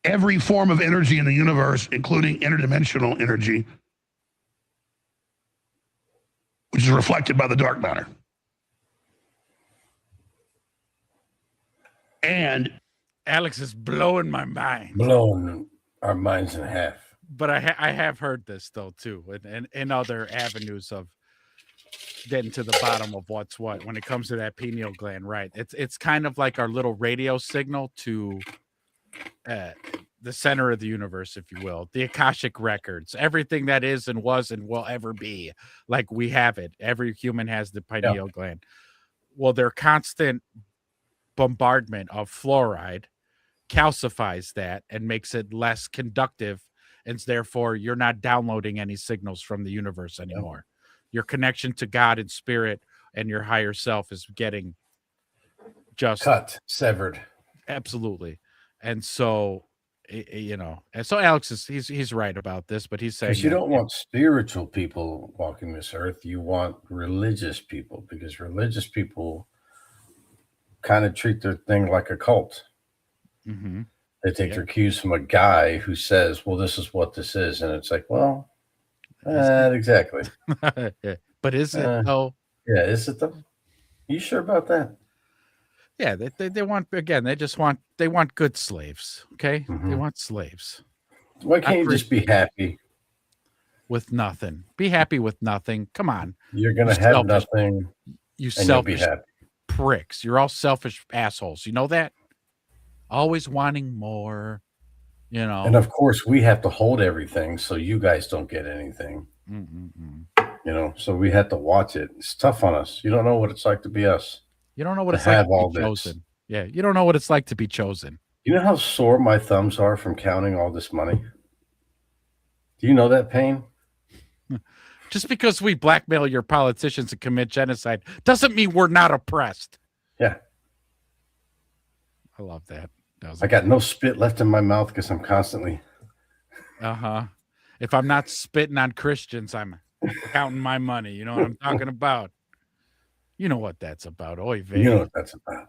every form of energy in the universe, including interdimensional energy, which is reflected by the dark matter. And Alex is blowing my mind. Blowing our minds in half. But I have heard this though too, and other avenues of getting to the bottom of what's what when it comes to that pineal gland, right? It's kind of like our little radio signal to the center of the universe, if you will, the Akashic records, everything that is and was and will ever be, like we have it. Every human has the pineal gland. Well, their constant bombardment of fluoride calcifies that and makes it less conductive, and therefore you're not downloading any signals from the universe anymore. Your connection to God and spirit and your higher self is getting just cut, severed. Absolutely. And so, and so Alex he's right about this, but he's saying Because you don't want spiritual people walking this earth. You want religious people, because religious people kind of treat their thing like a cult. Mm-hmm. They take their cues from a guy who says, well, this is what this is. And it's like, well, not exactly. But is it though? Yeah, is it though? You sure about that? Yeah, they want, again, they want good slaves. Okay. Mm-hmm. They want slaves. Why can't you just be happy with nothing? Be happy with nothing. Come on. You're going to have nothing. You and selfish you'll be happy. Pricks. You're all selfish assholes. You know that? Always wanting more, And of course, we have to hold everything so you guys don't get anything. So we have to watch it. It's tough on us. You don't know what it's like to be us. You don't know what it's like to be chosen. Yeah, you don't know what it's like to be chosen. You know how sore my thumbs are from counting all this money? Do you know that pain? Just because we blackmail your politicians and commit genocide doesn't mean we're not oppressed. Yeah. I love that. I got no spit left in my mouth because I'm constantly. If I'm not spitting on Christians, I'm counting my money. You know what I'm talking about? You know what that's about. Oy vey. You know what that's about.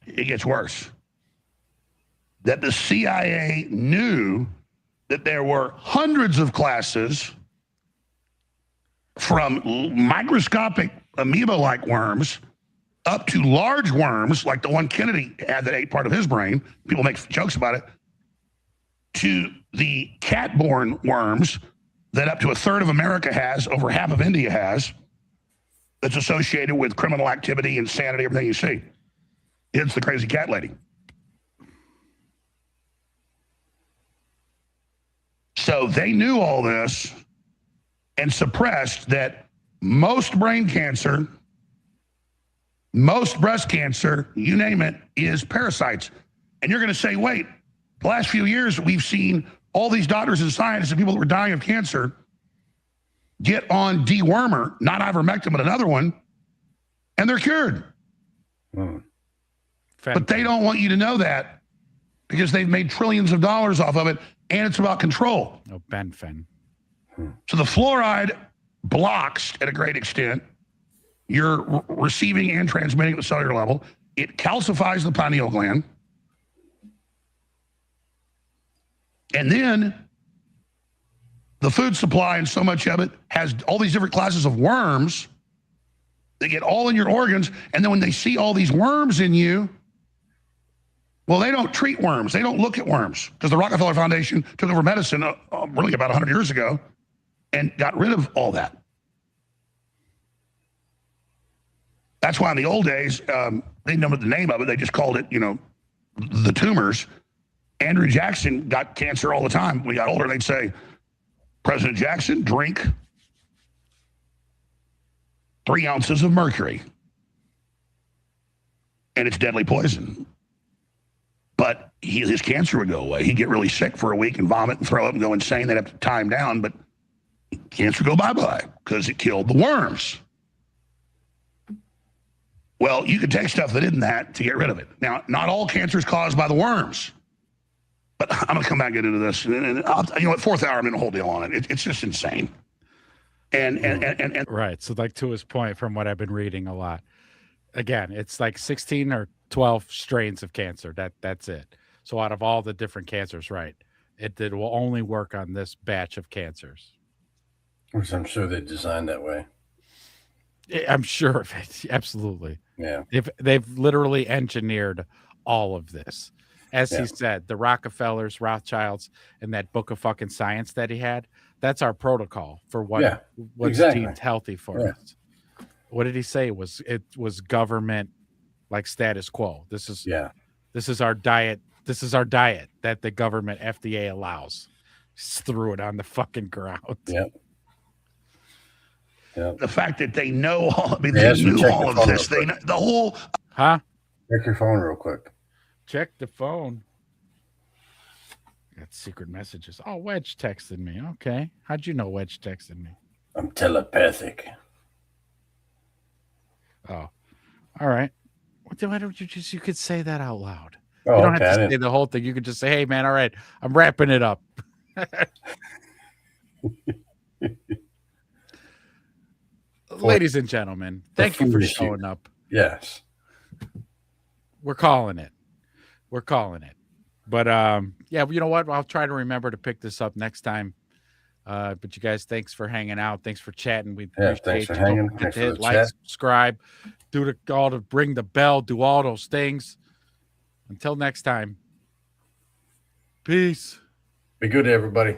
It gets worse. That the CIA knew that there were hundreds of classes from microscopic amoeba-like worms up to large worms, like the one Kennedy had that ate part of his brain. People make jokes about it. To the cat-borne worms that up to a third of America has, over half of India has, that's associated with criminal activity, insanity, everything you see. It's the crazy cat lady. So they knew all this and suppressed that most brain cancer, most breast cancer, you name it, is parasites. And you're going to say, wait, the last few years we've seen all these doctors and scientists and people that were dying of cancer get on dewormer, not ivermectin, but another one, and they're cured. But they don't want you to know that because they've made trillions of dollars off of it, and it's about control. Oh, Benfen. So the fluoride blocks, at a great extent, you're receiving and transmitting at the cellular level. It calcifies the pineal gland. And then the food supply, and so much of it, has all these different classes of worms that get all in your organs. And then when they see all these worms in you, well, they don't treat worms. They don't look at worms, because the Rockefeller Foundation took over medicine really about 100 years ago and got rid of all that. That's why in the old days, they didn't know what the name of it. They just called it, the tumors. Andrew Jackson got cancer all the time. When he got older, they'd say, President Jackson, drink 3 ounces of mercury. And it's deadly poison. But his cancer would go away. He'd get really sick for a week and vomit and throw up and go insane. They'd have to tie him down, but cancer go bye-bye because it killed the worms. Well, you could take stuff that isn't that to get rid of it. Now, not all cancer is caused by the worms. But I'm going to come back and get into this. And at fourth hour, I'm in a whole deal on it. It's just insane. And right. So, like, to his point, from what I've been reading a lot, again, it's like 16 or 12 strains of cancer. That's it. So out of all the different cancers, right, it will only work on this batch of cancers. Which I'm sure they designed that way. I'm sure of it. Absolutely. Yeah. They've literally engineered all of this. As he said, the Rockefellers, Rothschilds, and that book of fucking science that he had, that's our protocol for what's deemed healthy for us. What did he say? It was government like status quo. This is our diet This is our diet that the government FDA allows. Just threw it on the fucking ground. Yep. The fact that they know all, I mean, Yeah, they so knew check all the of phone this. real They quick. know the whole. Huh? Check your phone real quick. Check the phone. Got secret messages. Oh, Wedge texted me. Okay. How'd you know Wedge texted me? I'm telepathic. Oh, all right. Why don't you just, you could say that out loud. Oh, You don't okay, I have to didn't- say the whole thing. You could just say, hey, man, all right, I'm wrapping it up. Ladies and gentlemen, thank you for food issue. showing up. Yes. We're calling it. We're calling it. But yeah, you know what? I'll try to remember to pick this up next time. But you guys, thanks for hanging out. Thanks for chatting. We Yeah, appreciate thanks for you. Don't hanging. forget Thanks to for hit the like, chat. subscribe, do all to ring the bell, do all those things. Until next time. Peace. Be good, everybody.